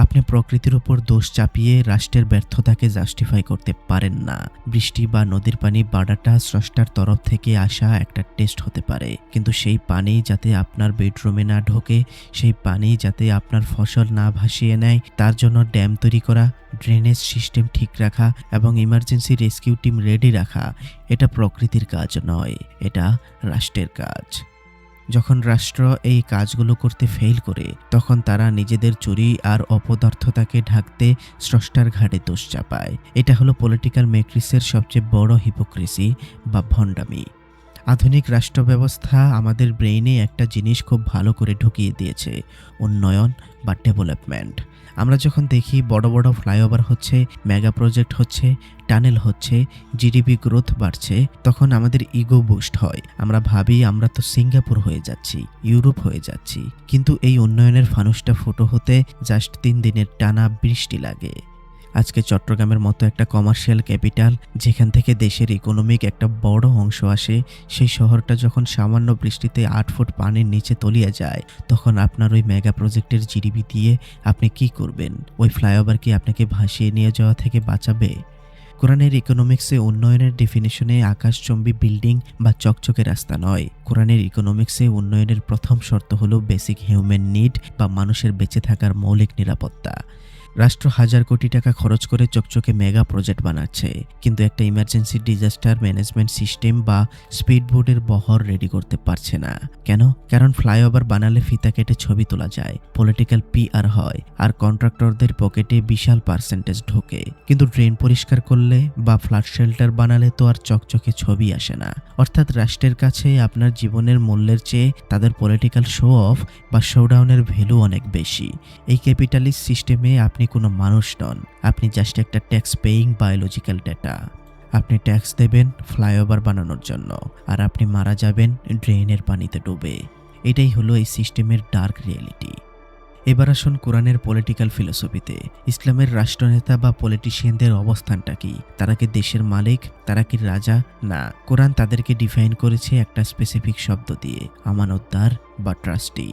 আপনি প্রকৃতির উপর দোষ চাপিয়ে রাষ্ট্রের ব্যর্থতাকে জাস্টিফাই করতে পারেন না। বৃষ্টি বা নদীর পানি বাড়াটা স্রষ্টার তরফ থেকে আসা একটা টেস্ট হতে পারে, কিন্তু সেই পানি যাতে আপনার বেডরুমে না ঢোকে, সেই পানি যাতে আপনার ফসল না ভাসিয়ে নেয়, তার জন্য ড্যাম তৈরি করা, ড্রেনেজ সিস্টেম ঠিক রাখা এবং ইমার্জেন্সি রেস্কিউ টিম রেডি রাখা, এটা প্রকৃতির কাজ নয়, এটা রাষ্ট্রের কাজ। যখন রাষ্ট্র এই কাজগুলো করতে ফেল করে, তখন তারা নিজেদের চুরি আর অপদার্থতাকে ঢাকতে স্রষ্টার ঘাড়ে দোষ চাপায়। এটা হলো পলিটিক্যাল ম্যাট্রিক্সের সবচেয়ে বড় হিপোক্রেসি বা ভণ্ডামি। আধুনিক রাষ্ট্র ব্যবস্থা আমাদের ব্রেইনে একটা জিনিস খুব ভালো করে ঢুকিয়ে দিয়েছে, উন্নয়ন বা ডেভেলপমেন্ট। আমরা যখন দেখি বড় বড় ফ্লাইওভার হচ্ছে, মেগা প্রজেক্ট হচ্ছে, টানেল হচ্ছে, জিডিপি গ্রোথ বাড়ছে, তখন আমাদের ইগো বুস্ট হয়। আমরা ভাবি আমরা তো সিঙ্গাপুর হয়ে যাচ্ছি, ইউরোপ হয়ে যাচ্ছি। কিন্তু এই উন্নয়নের ফানুসটা ফুটো হতে জাস্ট 3 দিনের টানা বৃষ্টি লাগে। আজকে চট্টগ্রামের মতো একটা কমার্শিয়াল ক্যাপিটাল, যেখান থেকে দেশের ইকোনমিক একটা বড় অংশ আসে, সেই শহরটা যখন সামান্য বৃষ্টিতে 8 ফুট পানির নিচে তলিয়ে যায়, তখন আপনার ওই মেগা প্রজেক্টের জিডিপি দিয়ে আপনি কি করবেন? ওই ফ্লাইওভার কি আপনাকে ভাসিয়ে নিয়ে যাওয়া থেকে বাঁচাবে? কোরআনের ইকোনমিক্সে উন্নয়নের ডেফিনিশনে আকাশচম্বী বিল্ডিং বা চকচকে রাস্তা নয়। কোরআনের ইকোনমিক্সে উন্নয়নের প্রথম শর্ত হলো বেসিক হিউম্যান নিড বা মানুষের বেঁচে থাকার মৌলিক নিরাপত্তা। রাষ্ট্র হাজার কোটি টাকা খরচ করে চকচকে মেগা প্রজেক্ট বানাচ্ছে, কিন্তু একটা ইমার্জেন্সি ডিজাস্টার ম্যানেজমেন্ট সিস্টেম বা স্পিড বোর্ডের বহর রেডি করতে পারছে না। কেন? কারণ ফ্লাইওভার বানালে ফিতা কেটে ছবি তোলা যায়, পলিটিক্যাল পিআর হয়, আর কন্ট্রাক্টরদের পকেটে বিশাল পার্সেন্টেজ ঢোকে। কিন্তু ড্রেন পরিষ্কার করলে বা ফ্লাড শেল্টার বানালে তো আর চকচকে ছবি আসে না। অর্থাৎ রাষ্ট্রের কাছে আপনার জীবনের মূল্যের চেয়ে তাদের পলিটিক্যাল শো অফ বা শোডাউনের ভ্যালু অনেক বেশি। এই ক্যাপিটালিস্ট সিস্টেমে আপনি কোনো মানুষ নন, আপনি জাস্ট একটা ট্যাক্স পেইং বায়োলজিক্যাল ডেটা। আপনি ট্যাক্স দেবেন ফ্লাইওভার বানানোর জন্য, আর আপনি মারা যাবেন ড্রেনের পানিতে ডুবে। এটাই হলো এই সিস্টেমের ডার্ক রিয়েলিটি। এবার আসুন কোরআনের পলিটিক্যাল ফিলোসফিতে। ইসলামের রাষ্ট্রনেতা বা পলিটিশিয়ানদের অবস্থানটা কি? তারা কি দেশের মালিক? তারা কি রাজা? না, কোরআন তাদেরকে ডিফাইন করেছে একটা স্পেসিফিক শব্দ দিয়ে, আমানতদার বা ট্রাস্টি।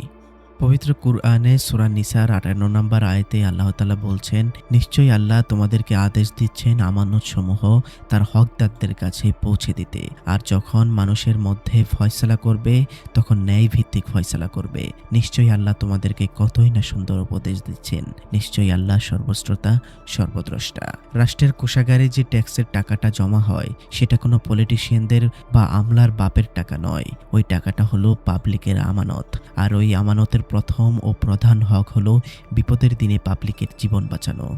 পবিত্র কুরআনে সূরা নিসার 58 নম্বর আয়াতে আল্লাহ তাআলা বলছেন, নিশ্চয়ই আল্লাহ তোমাদেরকে আদেশ দিচ্ছেন আমানত সমূহ তার হকদারদের কাছে পৌঁছে দিতে, আর যখন মানুষের মধ্যে ফয়সালা করবে তখন ন্যায় ভিত্তিক ফয়সালা করবে। নিশ্চয়ই আল্লাহ তোমাদেরকে কতই না সুন্দর উপদেশ দিচ্ছেন, নিশ্চয়ই আল্লাহ সর্বশ্রোতা সর্বদ্রষ্টা। রাষ্ট্রের কোষাগারে যে ট্যাক্সের টাকাটা জমা হয়, সেটা কোনো পলিটিশিয়ানদের বা আমলার বাপের টাকা নয়, ওই টাকাটা হলো পাবলিকের আমানত। আর ওই আমানতের প্রথম ও প্রধান হক হলো বিপদের দিনে পাবলিকের জীবন বাঁচানো।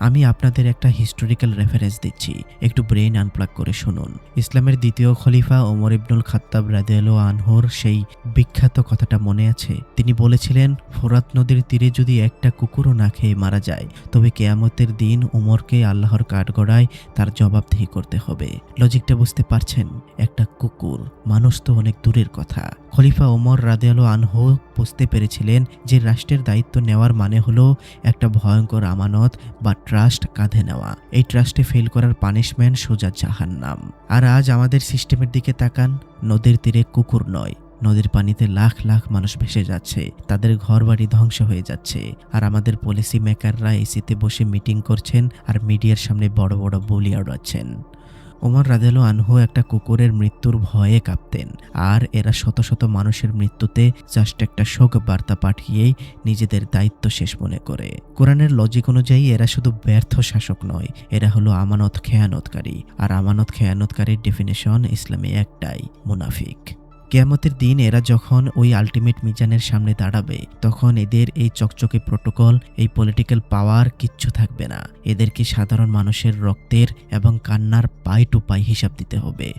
আমি আপনাদের একটা হিস্টোরিক্যাল রেফারেন্স দিচ্ছি, একটু ব্রেন আনপ্লাগ করে শুনুন। ইসলামের দ্বিতীয় খলিফা ওমর ইবনুল খাত্তাব রাদিয়াল্লাহু আনহুর সেই বিখ্যাত কথাটা মনে আছে? তিনি বলেছিলেন, ফোরাত নদীর তীরে যদি একটা কুকুরও না খেয়ে মারা যায়, তবে কিয়ামতের দিন উমরকে আল্লাহর কাঠগড়ায় তার জবাবদিহি করতে হবে। লজিকটা বুঝতে পারছেন? একটা কুকুর, মানুষ তো অনেক দূরের কথা। খলিফা ওমর রাদিয়াল্লাহু আনহু বুঝতে পেরেছিলেন যে রাষ্ট্রের দায়িত্ব নেওয়ার মানে হলো একটা ভয়ঙ্কর আমানত বা ট্রাস্ট কাঁধে নেওয়া। এই ট্রাস্টে ফেল করার পানিশমেন্ট সোজা জাহান্নাম। আর আজ আমাদের সিস্টেমের দিকে তাকান, নদীর তীরে কুকুর নয়, নদীর পানিতে লাখ লাখ মানুষ ভেসে যাচ্ছে, তাদের ঘরবাড়ি ধ্বংস হয়ে যাচ্ছে, আর আমাদের পলিসি মেকাররা এসিতে বসে মিটিং করছেন আর মিডিয়ার সামনে বড় বড় বুলি উড়াচ্ছেন। ওমর রাদিয়াল্লাহু আনহু একটা কুকুরের মৃত্যুর ভয়ে কাঁপতেন, আর এরা শত শত মানুষের মৃত্যুতে জাস্ট একটা শোক বার্তা পাঠিয়েই নিজেদের দায়িত্ব শেষ মনে করে। কোরআনের লজিক অনুযায়ী এরা শুধু ব্যর্থ শাসক নয়, এরা হলো আমানত খেয়ানতকারী, আর আমানত খেয়ানতকারীর ডেফিনেশন ইসলামে একটাই, মুনাফিক। কিয়ামতের দিন এরা যখন ওই আলটিমেট মিজানের সামনে দাঁড়াবে, তখন এদের এই চকচকে প্রোটোকল, এই পলিটিক্যাল পাওয়ার কিচ্ছু থাকবে না। এদেরকে সাধারণ মানুষের রক্তের এবং কান্নার পাই টু পাই হিসাব দিতে হবে।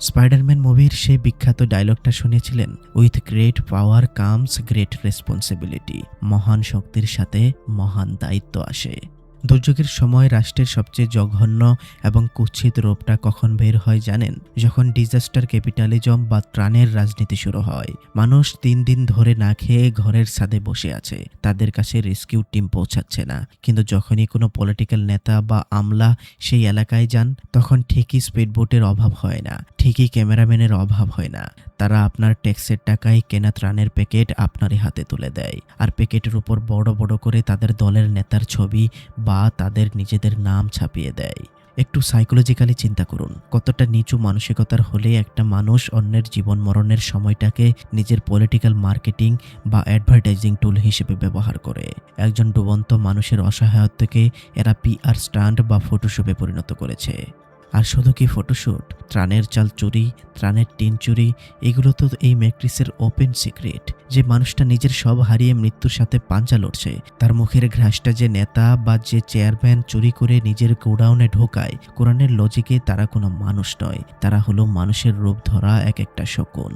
স্পাইডারম্যান মুভির সেই বিখ্যাত ডায়লগটা শুনেছিলেন, with great power comes great responsibility. মহান শক্তির সাথে মহান দায়িত্ব আসে। দুর্যোগের সময় রাষ্ট্রের সবচেয়ে জঘন্য এবং কুৎসিত রূপটা কখন বের হয় জানেন? যখন ডিজাস্টার ক্যাপিটালিজম বা ত্রাণের রাজনীতি শুরু হয়। মানুষ 3 দিন ধরে না খেয়ে ঘরের ছাদে বসে আছে, তাদের কাছে রেস্কিউ টিম পৌঁছাচ্ছে না। কিন্তু যখনই কোনো পলিটিক্যাল নেতা বা আমলা সেই এলাকায় যান, তখন ঠিকই স্পিডবোটের অভাব হয় না, ঠিকই ক্যামেরাম্যানের অভাব হয় না। তারা আপনার ট্যাক্সের টাকায় কেনা ত্রাণের প্যাকেট আপনারই হাতে তুলে দেয়, আর প্যাকেটের উপর বড় বড় করে তাদের দলের নেতার ছবি বা তাদের নিজেদের নাম ছাপিয়ে দেয়। একটু সাইকোলজিক্যালি চিন্তা করুন, কতটা নিচু মানসিকতার হলে একটা মানুষ অন্যের জীবন মরণের সময়টাকে নিজের পলিটিক্যাল মার্কেটিং বা অ্যাডভার্টাইজিং টুল হিসেবে ব্যবহার করে। একজন ডুবন্ত মানুষের অসহায়ত্বকে এরা পিআর স্টান্ট বা ফটোশুটে পরিণত করেছে। আর শুধু কি ফটোশ্যুট, ত্রাণের চাল চুরি, ত্রাণের টিন চুরি, এগুলো তো এই ম্যাট্রিক্সের ওপেন সিক্রেট। যে মানুষটা নিজের সব হারিয়ে মৃত্যুর সাথে পাঞ্জা লড়ছে, তার মুখের ঘ্রাসটা যে নেতা বা যে চেয়ারম্যান চুরি করে নিজের গোডাউনে ঢোকায়, কোরআনের লজিকে তারা কোনো মানুষ নয়, তারা হলো মানুষের রূপ ধরা এক একটা শকুন।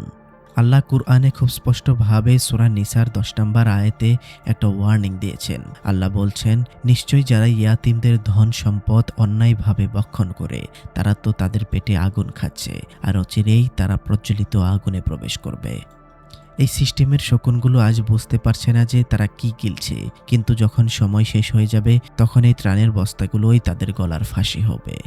আল্লাহ কুরআনে খুব স্পষ্টভাবে সূরা নিসার 10 নম্বর আয়াতে একটা ওয়ার্নিং দিয়েছেন। আল্লাহ বলছেন, নিশ্চয়ই যারা ইয়াতিমদের ধন সম্পদ অন্যায়ভাবে ভক্ষণ করে, তারা তো তাদের পেটে আগুন খাচ্ছে, আর অচিরেই তারা প্রজ্বলিত আগুনে প্রবেশ করবে। এই সিস্টেমের শকুনগুলো আজ বুঝতে পারছে না যে তারা কি গিলছে, কিন্তু যখন সময় শেষ হয়ে যাবে, তখন এই ত্রাণের বস্তাগুলোই তাদের গলার ফাঁসি হবে।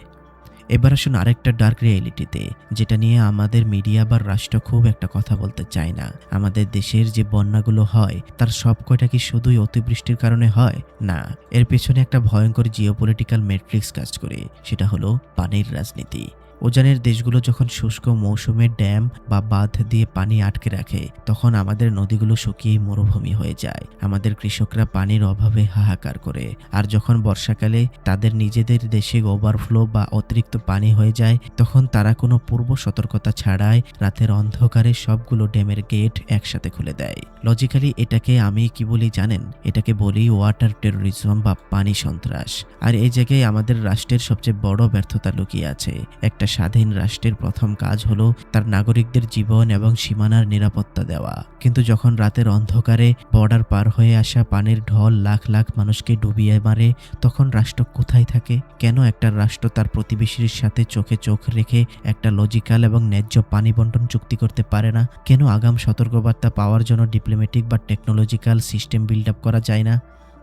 এবার আসুন আরেকটা ডার্ক রিয়েলিটিতে, যেটা নিয়ে আমাদের মিডিয়া বা রাষ্ট্র খুব একটা কথা বলতে চায় না। আমাদের দেশের যে বন্যাগুলো হয়, তার সব কয়টা কি শুধুই অতিবৃষ্টির কারণে হয়? না, এর পেছনে একটা ভয়ঙ্কর জিওপলিটিক্যাল ম্যাট্রিক্স কাজ করে, সেটা হলো পানির রাজনীতি। উজানের দেশগুলো যখন শুষ্ক মৌসুমে ড্যাম বা বাঁধ দিয়ে পানি আটকে রাখে, তখন আমাদের নদীগুলো শুকিয়ে মরুভূমি হয়ে যায়। আমাদের কৃষকরা পানির অভাবে হাহাকার করে। আর যখন বর্ষাকালে তাদের নিজেদের দেশে ওভারফ্লো বা অতিরিক্ত পানি হয়ে যায়, তখন তারা কোনো পূর্ব সতর্কতা ছাড়াই রাতের অন্ধকারে সবগুলো ড্যামের গেট একসাথে খুলে দেয়। লজিক্যালি এটাকে আমি কি বলি জানেন? এটাকে বলি ওয়াটার টেরোরিজম বা পানি সন্ত্রাস। আর এই জায়গায় আমাদের রাষ্ট্রের সবচেয়ে বড় ব্যর্থতা লুকিয়ে আছে। একটা স্বাধীন রাষ্ট্রের প্রথম কাজ হলো তার নাগরিকদের জীবন এবং সীমানার নিরাপত্তা দেওয়া। কিন্তু যখন রাতের অন্ধকারে বর্ডার পার হয়ে আসা পানির ঢল লাখ লাখ মানুষকে ডুবিয়ে মারে, তখন রাষ্ট্র কোথায় থাকে? কেন একটা রাষ্ট্র তার প্রতিবেশীর সাথে চোখে চোখ রেখে একটা লজিক্যাল এবং ন্যায্য পানি বন্টন চুক্তি করতে পারে না? কেন আগাম সতর্কবার্তা পাওয়ার জন্য ডিপ্লোম্যাটিক বা টেকনোলজিক্যাল সিস্টেম বিল্ড আপ করা যায় না?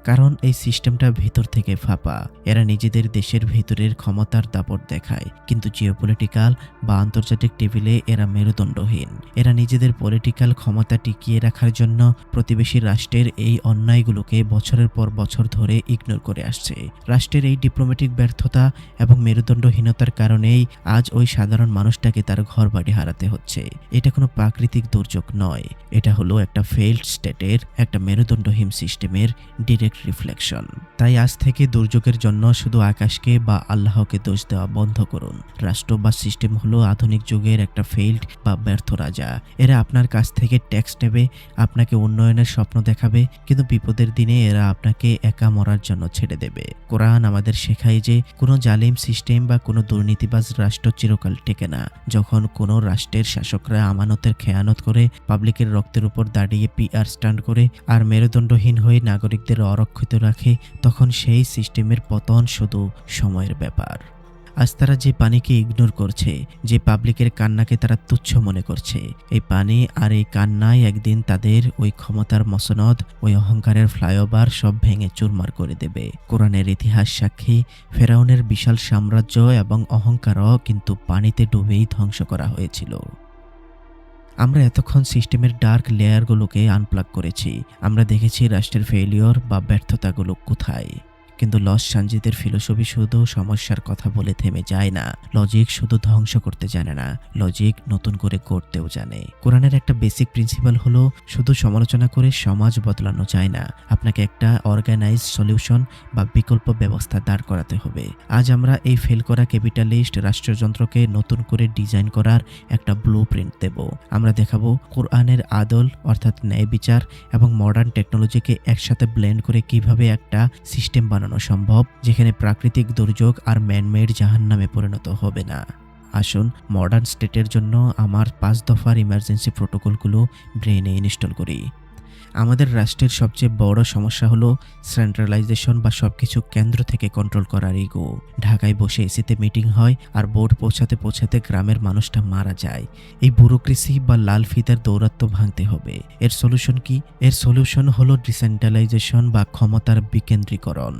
কারণ এই সিস্টেমটা ভেতর থেকে ফাঁপা। এরা নিজেদের দেশের ভেতরের ক্ষমতার দাপট দেখায়, কিন্তু জিওপলিটিক্যাল বা আন্তর্জাতিক টেবিলে এরা মেরুদণ্ডহীন। এরা নিজেদের পলিটিক্যাল ক্ষমতা টিকিয়ে রাখার জন্য প্রতিবেশী রাষ্ট্রের এই অন্যায়গুলোকে বছরের পর বছর ধরে ইগনোর করে আসছে। রাষ্ট্রের এই ডিপ্লোম্যাটিক ব্যর্থতা এবং মেরুদণ্ডহীনতার কারণেই আজ ওই সাধারণ মানুষটাকে তার ঘরবাড়ি হারাতে হচ্ছে। এটা কোনো প্রাকৃতিক দুর্যোগ নয়, এটা হলো একটা ফেইল্ড স্টেটের, একটা মেরুদণ্ডহীন সিস্টেমের ডিরেক্ট রিফ্লেকশন। তাই আজ থেকে দুর্যোগের জন্য শুধু আকাশকে বা আল্লাহকে দোষ দেওয়া বন্ধ করুন। রাষ্ট্র বা সিস্টেম হলো আধুনিক যুগের একটা ফেইল্ড বা ব্যর্থ রাজা। এরা আপনার কাছ থেকে ট্যাক্স নেবে, আপনাকে উন্নয়নের স্বপ্ন দেখাবে, কিন্তু বিপদের দিনে এরা আপনাকে একা মরার জন্য ছেড়ে দেবে। কোরআন আমাদের শেখায় যে কোনো জালিম সিস্টেম বা কোনো দুর্নীতিবাজ রাষ্ট্র চিরকাল টেকে না। যখন কোনো রাষ্ট্রের শাসকরা আমানতের খেয়ানত করে, পাবলিকের রক্তের উপর দাঁড়িয়ে পিআর স্টান্ট করে, আর মেরুদণ্ডহীন হয়ে নাগরিকদের অরক্ষিত রাখে, তখন সেই সিস্টেমের পতন শুধু সময়ের ব্যাপার। আজ তারা যে পানিকে ইগনোর করছে, যে পাবলিকের কান্নাকে তারা তুচ্ছ মনে করছে, এই পানি আর এই কান্নাই একদিন তাদের ওই ক্ষমতার মসনদ, ওই অহংকারের ফ্লাইওভার সব ভেঙে চুরমার করে দেবে। কোরআনের ইতিহাস সাক্ষী, ফেরাউনের বিশাল সাম্রাজ্য এবং অহংকারও কিন্তু পানিতে ডুবেই ধ্বংস করা হয়েছিল। আমরা এতক্ষণ সিস্টেমের ডার্ক লেয়ারগুলোকে আনপ্লাগ করেছি। আমরা দেখেছি রাষ্ট্রের ফেলিওর বা ব্যর্থতাগুলো কোথায়, কিন্তু লস সানজিদের ফিলোসফি শুধু সমস্যার কথা বলে থেমে যায় না। লজিক শুধু ধ্বংস করতে জানে না, লজিক নতুন করে গড়তেও জানে। কোরআনের একটা বেসিক প্রিন্সিপাল হলো শুধু সমালোচনা করে সমাজ বদলানো যায় না, আপনাকে একটা অর্গানাইজ সলিউশন বা বিকল্প ব্যবস্থা দাঁড় করাতে হবে। আজ আমরা এই ফেল করা ক্যাপিটালিস্ট রাষ্ট্রযন্ত্রকে নতুন করে ডিজাইন করার একটা ব্লুপ্রিন্ট দেব। আমরা দেখাবো কোরআনের আদল অর্থাৎ ন্যায় বিচার এবং মডার্ন টেকনোলজিকে একসাথে ব্লেন্ড করে কিভাবে একটা সিস্টেম বানানো সম্ভব যেখানে প্রাকৃতিক দুর্যোগ আর ম্যানমেড জাহান্নামে পরিণত হবে না। আসুন মডার্ন স্টেটের জন্য আমার 5 দফার ইমার্জেন্সি প্রোটোকলগুলো ব্রেনে ইনস্টল করি। আমাদের রাষ্ট্রের সবচেয়ে বড় সমস্যা হলো সেন্ট্রালাইজেশন বা সবকিছু কেন্দ্র থেকে কন্ট্রোল করার ইগো। ঢাকায় বসে এসিতে মিটিং হয় আর বোর্ড পৌঁছাতে পৌঁছাতে গ্রামের মানুষটা মারা যায়। এই ব্যুরোক্রেসি বা লাল ফিতার দৌরাত্ম্য ভাঙতে হবে। এর সলিউশন কি? এর সলিউশন হলো ডিসেন্ট্রালাইজেশন বা ক্ষমতার বিকেন্দ্রীকরণ।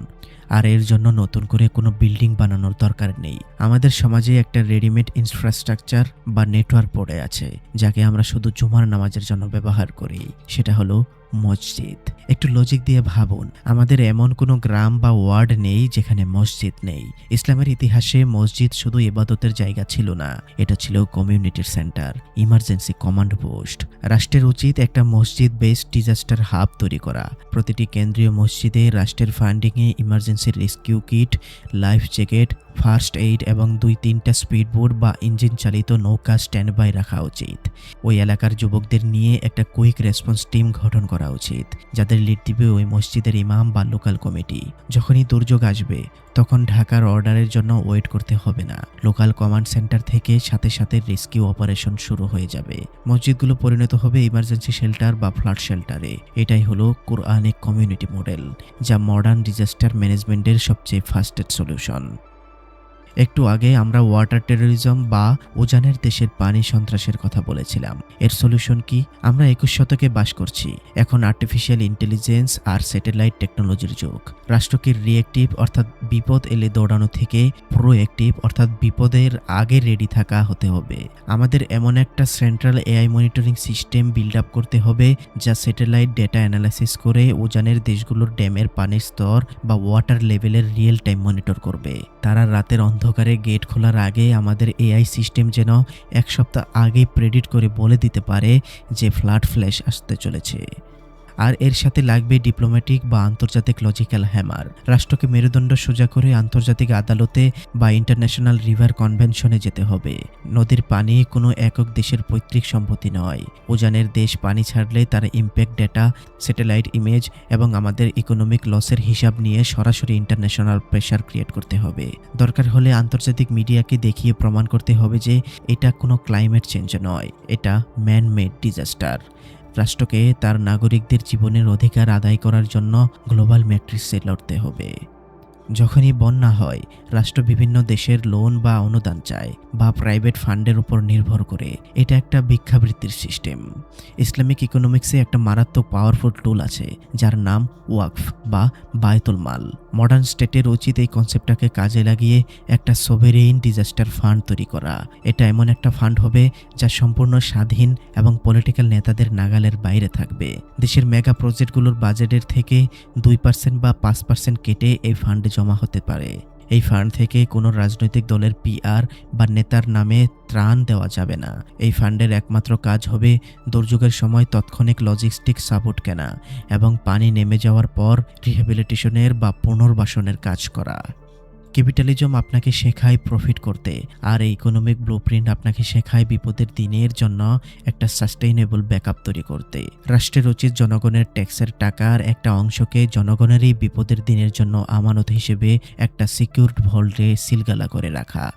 আর এর জন্য নতুন করে কোনো বিল্ডিং বানানোর দরকার নেই। আমাদের সমাজে একটা রেডিমেড ইনফ্রাস্ট্রাকচার বা নেটওয়ার্ক পড়ে আছে যাকে আমরা শুধু জুমার নামাজের জন্য ব্যবহার করি, সেটা হলো মসজিদ। একটু লজিক দিয়ে ভাবুন, আমাদের এমন কোনো গ্রাম বা ওয়ার্ড নেই যেখানে মসজিদ নেই। ইসলামের ইতিহাসে মসজিদ শুধু ইবাদতের জায়গা ছিল না, এটা ছিল কমিউনিটির সেন্টার, ইমার্জেন্সি কমান্ড পোস্ট। রাষ্ট্রের উচিত একটা মসজিদ বেসড ডিজাস্টার হাব তৈরি করা। প্রতিটি কেন্দ্রীয় মসজিদে রাষ্ট্রের ফান্ডিংয়ে emergency rescue kit, life jacket, first aid এবং 2-3টা স্পিডবোট বা ইঞ্জিন চালিত নৌকা স্ট্যান্ড বাই রাখা উচিত। ওই এলাকার যুবকদের নিয়ে একটা কুইক রেসপন্স টিম গঠন করা উচিত যাদের লিড দিবে ওই মসজিদের ইমাম বা লোকাল কমিটি। যখনই দুর্যোগ আসবে তখন ঢাকার অর্ডারের জন্য ওয়েট করতে হবে না, লোকাল কমান্ড সেন্টার থেকে সাথে সাথে রেস্কিউ অপারেশন শুরু হয়ে যাবে। মসজিদগুলো পরিণত হবে ইমার্জেন্সি শেল্টার বা ফ্লাড শেল্টারে। এটাই হলো কোরআনিক কমিউনিটি মডেল, যা মডার্ন ডিজাস্টার ম্যানেজমেন্টের সবচেয়ে ফাস্টেস্ট সলিউশন। একটু আগে আমরা ওয়াটার টেরোরিজম বা উজানের দেশের পানি সন্ত্রাসের কথা বলেছিলাম। এর সলিউশন কি? আমরা 21 শতকে বাস করছি। এখন আর্টিফিশিয়াল ইন্টেলিজেন্স আর স্যাটেলাইট টেকনোলজির যুগ। রাষ্ট্রকে রিয়েক্টিভ অর্থাৎ বিপদ এলে দৌড়ানো থেকে প্রোঅ্যাক্টিভ অর্থাৎ বিপদের আগে রেডি থাকা হতে হবে। আমাদের এমন একটা central AI monitoring system build up করতে হবে যা স্যাটেলাইট ডেটা অ্যানালাইসিস করে উজানের দেশগুলোর ড্যামের পানির স্তর বা ওয়াটার লেভেলের রিয়েল টাইম মনিটর করবে। তারা রাতের অন্ধকারে গেট খোলার আগে আমাদের এআই সিস্টেম যেন 1 সপ্তাহ আগেই প্রেডিক্ট করে বলে দিতে পারে যে ফ্লাড ফ্ল্যাশ আসতে চলেছে। আর এর সাথে লাগবে ডিপ্লোম্যাটিক বা আন্তর্জাতিক লজিক্যাল হ্যামার। রাষ্ট্রকে মেরুদণ্ড সোজা করে আন্তর্জাতিক আদালতে বা ইন্টারন্যাশনাল রিভার কনভেনশনে যেতে হবে। নদীর পানি কোনো একক দেশের পৈতৃক সম্পত্তি নয়। উজানের দেশ পানি ছাড়লে তার ইম্প্যাক্ট ডেটা, স্যাটেলাইট ইমেজ এবং আমাদের ইকোনমিক লসের হিসাব নিয়ে সরাসরি ইন্টারন্যাশনাল প্রেশার ক্রিয়েট করতে হবে। দরকার হলে আন্তর্জাতিক মিডিয়াকে দেখিয়ে প্রমাণ করতে হবে যে এটা কোনো ক্লাইমেট চেঞ্জ নয়, এটা ম্যান মেড ডিজাস্টার। রাষ্ট্রকে তার নাগরিকদের জীবনের অধিকার আদায় করার জন্য গ্লোবাল ম্যাট্রিক্সে লড়তে হবে। যখনই বন্যা হয়, রাষ্ট্র বিভিন্ন দেশের লোন বা অনুদান চায় বা প্রাইভেট ফান্ডের উপর নির্ভর করে। এটা একটা ভিক্ষাবৃত্তির সিস্টেম। ইসলামিক ইকোনমিক্সে একটা মারাত্মক পাওয়ারফুল টুল আছে যার নাম ওয়াকফ বা বায়তুল মাল। মডার্ন স্টেটের উচিত এই কনসেপ্টটাকে কাজে লাগিয়ে একটা সোভেরেইন ডিজাস্টার ফান্ড তৈরি করা। এটা এমন একটা ফান্ড হবে যা সম্পূর্ণ স্বাধীন এবং পলিটিক্যাল নেতাদের নাগালের বাইরে থাকবে। দেশের মেগা প্রজেক্টগুলোর বাজেটের থেকে 2% বা 5% কেটে এই ফান্ডে জমা হতে পারে। এই ফান্ড থেকে কোনো রাজনৈতিক দলের পিআর বা নেতার নামে ত্রাণ দেওয়া যাবে না। এই ফান্ডের একমাত্র কাজ হবে দুর্যোগের সময় তাৎক্ষণিক লজিস্টিক সাপোর্ট কেনা এবং পানি নেমে যাওয়ার পর রিহ্যাবিলিটেশনের বা পুনর্বাসনের কাজ করা। ক্যাপিটালিজম আপনাকে শেখায় প্রফিট করতে, আর এই ইকোনমিক ব্লুপ্রিন্ট আপনাকে শেখায় বিপদের দিনের জন্য একটা সাস্টেইনেবল ব্যাকআপ তৈরি করতে। রাষ্ট্রের উচিত জনগণের ট্যাক্সের টাকার একটা অংশকে জনগণেরই বিপদের দিনের জন্য আমানত হিসেবে একটা সিকিউরড ভল্টে সিলগালা করে রাখা।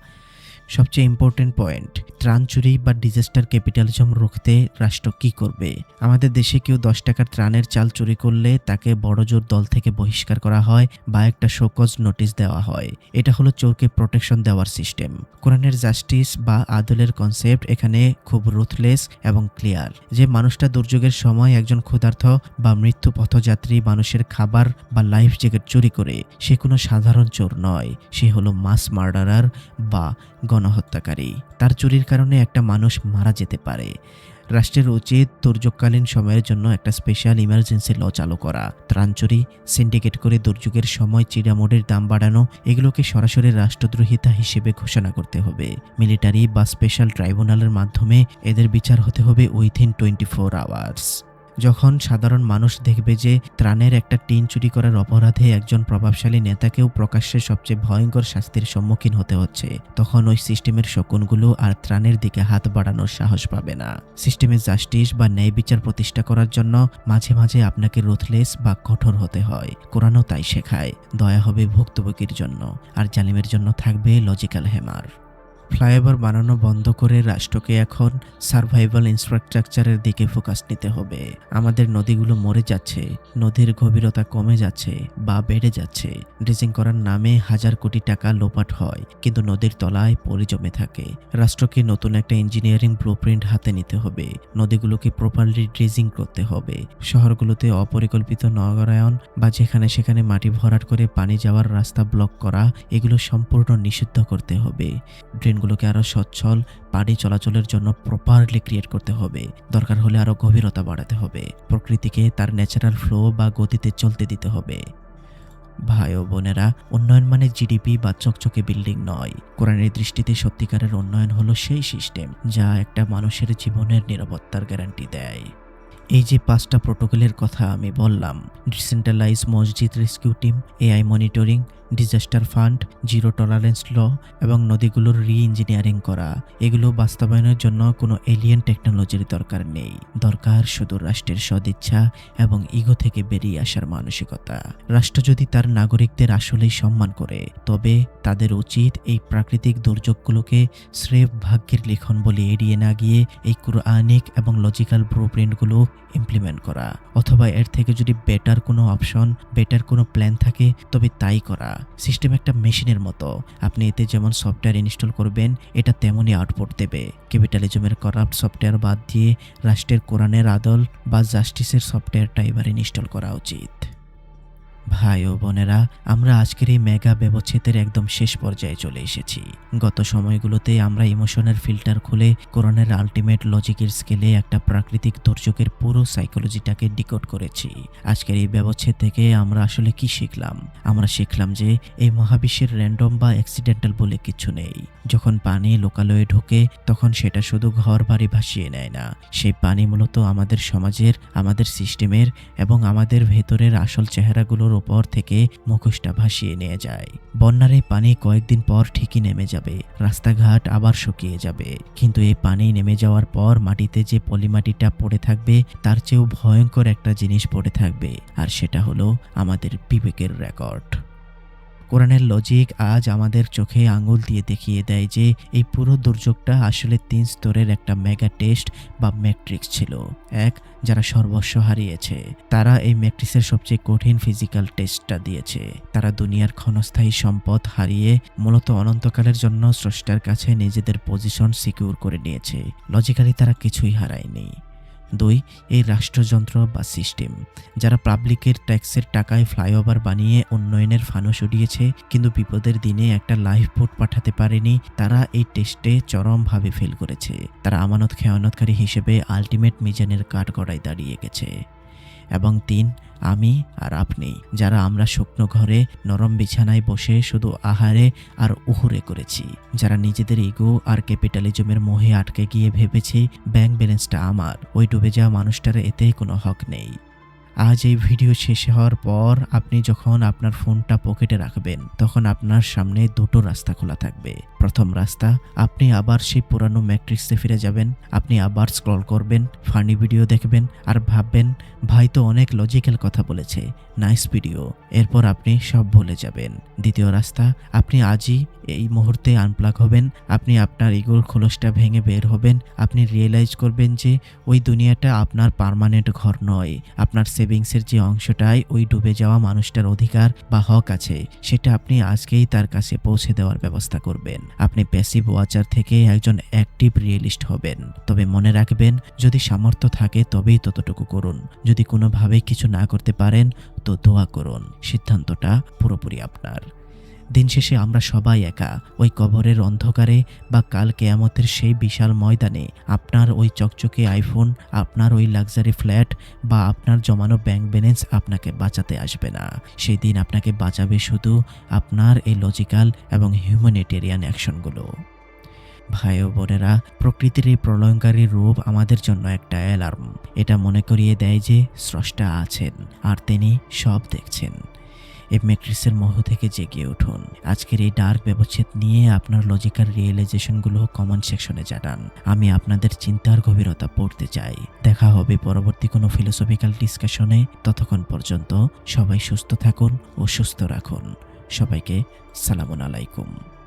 সবচেয়ে ইম্পর্টেন্ট পয়েন্ট, ত্রাণ চুরি বা ডিজাস্টার ক্যাপিটালিজম রুখতে রাষ্ট্র কি করবে? আমাদের দেশে কেউ 10 টাকার ত্রাণের চাল চুরি করলে তাকে বড়জোর দল থেকে বহিষ্কার করা হয় বা একটা শোকজ নোটিশ দেওয়া হয়। এটা হলো চোরকে প্রোটেকশন দেওয়ার সিস্টেম। কোরআনের জাস্টিস বা আদলের কনসেপ্ট এখানে খুব রুথলেস এবং ক্লিয়ার। যে মানুষটা দুর্যোগের সময় একজন ক্ষুধার্ত বা মৃত্যু পথযাত্রী মানুষের খাবার বা লাইফ জ্যাকেট চুরি করে, সে কোনো সাধারণ চোর নয়, সে হলো মাস মার্ডারার বা গণহত্যাকারী। তার চুরির কারণে একটা মানুষ মারা যেতে পারে। রাষ্ট্রের উচিত দুর্যোগকালীন সময়ের জন্য একটা স্পেশাল ইমার্জেন্সি ল চালু করা, ত্রাণ চুরি, সিন্ডিকেট করে দুর্যোগের সময় চিড়ামোড়ের দাম বাড়ানো, এগুলোকে সরাসরি রাষ্ট্রদ্রোহিতা হিসেবে ঘোষণা করতে হবে। মিলিটারি বা স্পেশাল ট্রাইব্যুনালের মাধ্যমে এদের বিচার হতে হবে উইথিন 24 আওয়ার্স। যখন সাধারণ মানুষ দেখবে যে ত্রাণের একটা টিন চুরি করার অপরাধে একজন প্রভাবশালী নেতাকেও প্রকাশ্যে সবচেয়ে ভয়ঙ্কর শাস্তির সম্মুখীন হতে হচ্ছে, তখন ওই সিস্টেমের শকুনগুলো আর ত্রাণের দিকে হাত বাড়ানোর সাহস পাবে না। সিস্টেমে জাস্টিস বা ন্যায় বিচার প্রতিষ্ঠা করার জন্য মাঝে মাঝে আপনাকে রুথলেস বা কঠোর হতে হয়। কোরআনও তাই শেখায়, দয়া হবে ভুক্তভোগীর জন্য, আর জালিমের জন্য থাকবে লজিক্যাল হ্যামার। ফ্লাইওভার বানানো বন্ধ করে রাষ্ট্রকে এখন সার্ভাইভাল ইনফ্রাস্ট্রাকচারের দিকে ফোকাস নিতে হবে। আমাদের নদীগুলো মরে যাচ্ছে, নদীর গভীরতা কমে যাচ্ছে বা বেড়ে যাচ্ছে। ড্রেজিং করার নামে হাজার কোটি টাকা লোপাট হয়, কিন্তু নদীর তলায় পলি জমে থাকে। রাষ্ট্রকে নতুন একটা ইঞ্জিনিয়ারিং ব্লুপ্রিন্ট হাতে নিতে হবে। নদীগুলোকে প্রপারলি ড্রেজিং করতে হবে। শহরগুলোতে অপরিকল্পিত নগরায়ন বা যেখানে সেখানে মাটি ভরাট করে পানি যাওয়ার রাস্তা ব্লক করা, এগুলো সম্পূর্ণ নিষিদ্ধ করতে হবে। ড্রেনগুলোকে আরো সচ্ছল পানি চলাচলের জন্য প্রপারলি ক্রিয়েট করতে হবে। দরকার হলে আরো গভীরতা বাড়াতে হবে। প্রকৃতিকে তার ন্যাচারাল ফ্লো বা গতিতে চলতে দিতে হবে। ভাই ও বোনেরা, উন্নয়ন মানে জিডিপি বা চকচকে বিল্ডিং নয়। কোরআনের দৃষ্টিতে সত্যিকারের উন্নয়ন হলো সেই সিস্টেম যা একটা মানুষের জীবনের নিরাপত্তার গ্যারান্টি দেয়। এই যে 5টা প্রোটোকলের কথা আমি বললাম, ডিসেন্ট্রালাইজ মসজিদ rescue team, AI monitoring, disaster fund, zero tolerance law এবং নদীগুলোর রি-ইঞ্জিনিয়ারিং করা, এগুলো বাস্তবায়নের জন্য কোনো এলিয়েন টেকনোলজির দরকার নেই। দরকার শুধু রাষ্ট্রের সদিচ্ছা এবং ইগো থেকে বেরিয়ে আসার মানসিকতা। রাষ্ট্র যদি তার নাগরিকদের আসলেই সম্মান করে, তবে তাদের উচিত এই প্রাকৃতিক দুর্যোগগুলোকে স্রেফ ভাগ্যের লিখন বলে এড়িয়ে না গিয়ে এই কুরআনিক এবং লজিক্যাল ব্লুপ্রিন্টগুলো ইমপ্লিমেন্ট করা, অথবা এর থেকে যদি বেটার কোনো অপশন, বেটার কোনো প্ল্যান থাকে তবে তাই করা। সিস্টেম একটা মেশিনের মতো, আপনি এতে যেমন সফটওয়্যার ইনস্টল করবেন এটা তেমনই আউটপুট দেবে। ক্যাপিটালিজমের করাপ্ট সফটওয়্যার বাদ দিয়ে রাষ্ট্রের কোরআনের আদল বা জাস্টিসের সফটওয়্যারটা এবার ইনস্টল করা উচিত। ভাই ও বোনেরা, আমরা আজকের এই মেগা ব্যবচ্ছেদের একদম শেষ পর্যায়ে চলে এসেছি। গত সময়গুলোতে আমরা ইমোশনের ফিল্টার খুলে কোরআনের আলটিমেট লজিকের স্কেলে একটা প্রাকৃতিক দুর্যোগের পুরো সাইকোলজিটাকে ডিকোড করেছি। আজকের এই ব্যবচ্ছেদ থেকে আমরা আসলে কি শিখলাম? আমরা শিখলাম যে এই মহাবিশ্বের র্যান্ডম বা অ্যাক্সিডেন্টাল বলে কিছু নেই। যখন পানি লোকালয়ে ঢোকে তখন সেটা শুধু ঘর বাড়ি ভাসিয়ে নেয় না, সেই পানি মূলত আমাদের সমাজের, আমাদের সিস্টেমের এবং আমাদের ভেতরের আসল চেহারাগুলোর উপর থেকে মুখোশটা ভাসিয়ে নিয়ে যায়। বন্যার এই পানি কয়েকদিন পর ঠিকই নেমে যাবে, রাস্তাঘাট আবার শুকিয়ে যাবে, কিন্তু এই পানি নেমে যাওয়ার পর মাটিতে যে পলিমাটিটা পড়ে থাকবে তার চেয়েও ভয়ঙ্কর একটা জিনিস পড়ে থাকবে, আর সেটা হলো আমাদের বিবেকের রেকর্ড। কোরআনের লজিক আজ আমাদের চোখে আঙুল দিয়ে দেখিয়ে দেয় যে এই পুরো দুর্যোগটা আসলে 3 স্তরের একটা মেগা টেস্ট বা ম্যাট্রিক্স ছিল। এক, যারা সর্বস্ব হারিয়েছে, তারা এই ম্যাট্রিক্সের সবচেয়ে কঠিন ফিজিক্যাল টেস্টটা দিয়েছে। তারা দুনিয়ার ক্ষণস্থায়ী সম্পদ হারিয়ে মূলত অনন্তকালের জন্য স্রষ্টার কাছে নিজেদের পজিশন সিকিউর করে নিয়েছে। লজিক্যালি তারা কিছুই হারায়নি। 2, এই রাষ্ট্রযন্ত্র বা সিস্টেম, যারা পাবলিকের ট্যাক্সের টাকায় ফ্লাইওভার বানিয়ে উন্নয়নের ফানুস উড়িয়েছে কিন্তু বিপদের দিনে একটা লাইফ বোট পাঠাতে পারেনি, তারা এই টেস্টে চরমভাবে ফেল করেছে। তারা আমানত খেয়ানতকারী হিসেবে আলটিমেট মিজানের কাঠগড়ায় দাঁড়িয়ে গেছে। এবং 3, আমি আর আপনি, যারা আমরা শুকনো ঘরে নরম বিছানায় বসে শুধু আহারে আর উহুরে করেছি, যারা নিজেদের ইগো আর ক্যাপিটালিজমের মোহে আটকে গিয়ে ভেবেছি ব্যাংক ব্যালেন্সটা আমার, ওই ডুবে যাওয়া মানুষটার এতে কোনো হক নেই। আজ এই ভিডিও শেষ হওয়ার পর আপনি যখন আপনার ফোনটা পকেটে রাখবেন তখন আপনার সামনে 2টো রাস্তা খোলা থাকবে। প্রথম রাস্তা, আপনি আবার সেই পুরানো ম্যাট্রিক্সে ফিরে যাবেন। আপনি আবার স্ক্রল করবেন, ফানি ভিডিও দেখবেন আর ভাববেন ভাই তো অনেক লজিক্যাল কথা বলেছে, নাইস ভিডিও। এরপর আপনি সব ভুলে যাবেন। দ্বিতীয় রাস্তা, আপনি আজই এই মুহূর্তে আনপ্লাগ হবেন। আপনি আপনার ইগোর খোলসটা ভেঙে বের হবেন। আপনি রিয়েলাইজ করবেন যে ওই দুনিয়াটা আপনার পার্মানেন্ট ঘর নয়। আপনার সেভিংসের যে অংশটাই ওই ডুবে যাওয়া মানুষটার অধিকার বা হক আছে, সেটা আপনি আজকেই তার কাছে পৌঁছে দেওয়ার ব্যবস্থা করবেন। আপনি প্যাসিভ ওয়াচার থেকে একজন অ্যাক্টিভ রিয়েলিস্ট হবেন। তবে মনে রাখবেন, যদি সামর্থ্য থাকে তবেই ততটুকু করুন। যদি কোনোভাবেই কিছু না করতে পারেন তো দোয়া করুন। সিদ্ধান্তটা পুরোপুরি আপনার। দিন শেষে আমরা সবাই একা। ওই কবরের অন্ধকারে বা কাল কেয়ামতের সেই বিশাল ময়দানে আপনার ওই চকচকে আইফোন, আপনার ওই লাক্সারি ফ্ল্যাট বা আপনার জমানো ব্যাংক ব্যালেন্স আপনাকে বাঁচাতে আসবে না। সেই দিন আপনাকে বাঁচাবে শুধু আপনার এই লজিক্যাল এবং হিউম্যানিটেরিয়ান অ্যাকশনগুলো। ভাই ও বোনেরা, প্রকৃতির এই প্রলয়ঙ্কারী রূপ আমাদের জন্য একটা অ্যালার্ম। এটা মনে করিয়ে দেয় যে স্রষ্টা আছেন আর তিনি সব দেখছেন। এই ম্যাট্রিক্সের মোহ থেকে জেগে উঠুন। আজকের এই ডার্ক ব্যবচ্ছেদ নিয়ে আপনার লজিক্যাল রিয়েলাইজেশনগুলো কমেন্ট সেকশনে জানান। আমি আপনাদের চিন্তার গভীরতা পড়তে চাই। দেখা হবে পরবর্তী কোনো ফিলোসফিক্যাল ডিসকাশনে। ততক্ষণ পর্যন্ত সবাই সুস্থ থাকুন ও সুস্থ রাখুন। সবাইকে সালামুন আলাইকুম।